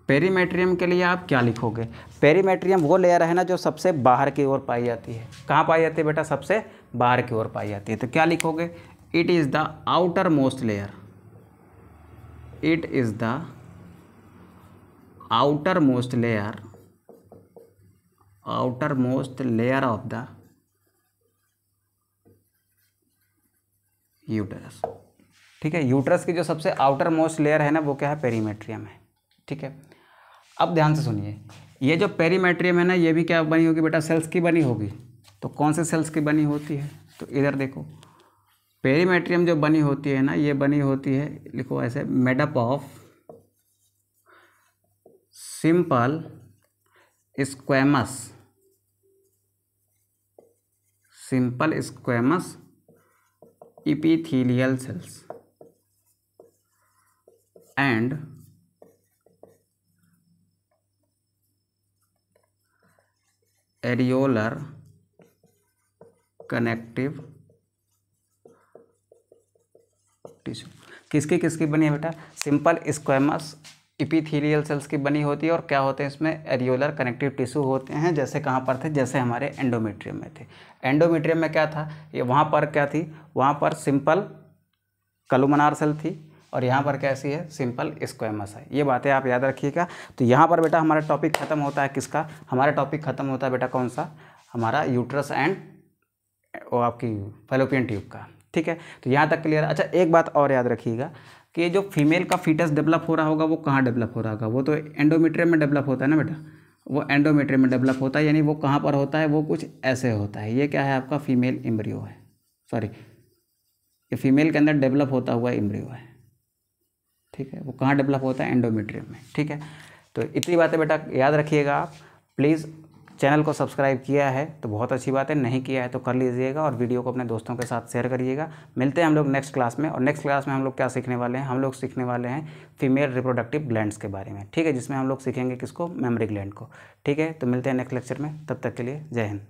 पेरीमेट्रियम के लिए आप क्या लिखोगे? पेरीमेट्रियम वो लेयर है ना जो सबसे बाहर की ओर पाई जाती है। कहाँ पाई जाती है बेटा? सबसे बाहर की ओर पाई जाती है। तो क्या लिखोगे? It is the outer most layer. It is the outer most layer, outer most layer of the uterus. ठीक है, यूटरस की जो सबसे आउटर मोस्ट लेयर है ना, वो क्या है? पेरीमेट्रियम है। ठीक है, अब ध्यान से सुनिए, ये जो पेरीमेट्रियम है ना, ये भी क्या बनी होगी बेटा? सेल्स की बनी होगी। तो कौन से सेल्स की बनी होती है? तो इधर देखो, पेरीमेट्रियम जो बनी होती है ना, ये बनी होती है, लिखो ऐसे, made up of simple squamous, simple squamous epithelial cells and areolar connective tissue. किसकी किसकी बनी है बेटा? सिंपल स्क्वैमस इपीथीलियल सेल्स की बनी होती है। और क्या होते हैं इसमें? एरियोलर कनेक्टिव टिश्यू होते हैं। जैसे कहाँ पर थे? जैसे हमारे एंडोमेट्रियम में थे। एंडोमेट्रियम में क्या था? ये वहाँ पर क्या थी? वहाँ पर सिंपल कलुमनार सेल थी, और यहाँ पर कैसी है? सिंपल स्क्वैमस है। ये बातें आप याद रखिएगा। तो यहाँ पर बेटा हमारा टॉपिक खत्म होता है। किसका? हमारा टॉपिक खत्म होता है बेटा कौन सा? हमारा यूट्रस एंड वो आपकी फैलोपियन ट्यूब का। ठीक है, तो यहाँ तक क्लियर है। अच्छा, एक बात और याद रखिएगा कि जो फीमेल का फीटस डेवलप हो रहा होगा वो कहाँ डेवलप हो रहा होगा? वो तो एंडोमेट्रियम में डेवलप होता है ना बेटा। वो एंडोमेट्रियम में डेवलप होता है, यानी वो कहाँ पर होता है? वो कुछ ऐसे होता है। ये क्या है? आपका फीमेल एम्ब्रियो है। सॉरी, ये फीमेल के अंदर डेवलप होता हुआ एम्ब्रियो है। ठीक है, वो कहाँ डेवलप होता है? एंडोमेट्रियम में। ठीक है, तो इतनी बातें बेटा याद रखिएगा आप प्लीज़। चैनल को सब्सक्राइब किया है तो बहुत अच्छी बात है, नहीं किया है तो कर लीजिएगा और वीडियो को अपने दोस्तों के साथ शेयर करिएगा। मिलते हैं हम लोग नेक्स्ट क्लास में, और नेक्स्ट क्लास में हम लोग क्या सीखने वाले हैं, हम लोग सीखने वाले हैं फीमेल रिप्रोडक्टिव ग्लैंड्स के बारे में, ठीक है, जिसमें हम लोग सीखेंगे किसको, मेमरी ग्लैंड को, ठीक है। तो मिलते हैं नेक्स्ट लेक्चर में, तब तक के लिए जय हिंद।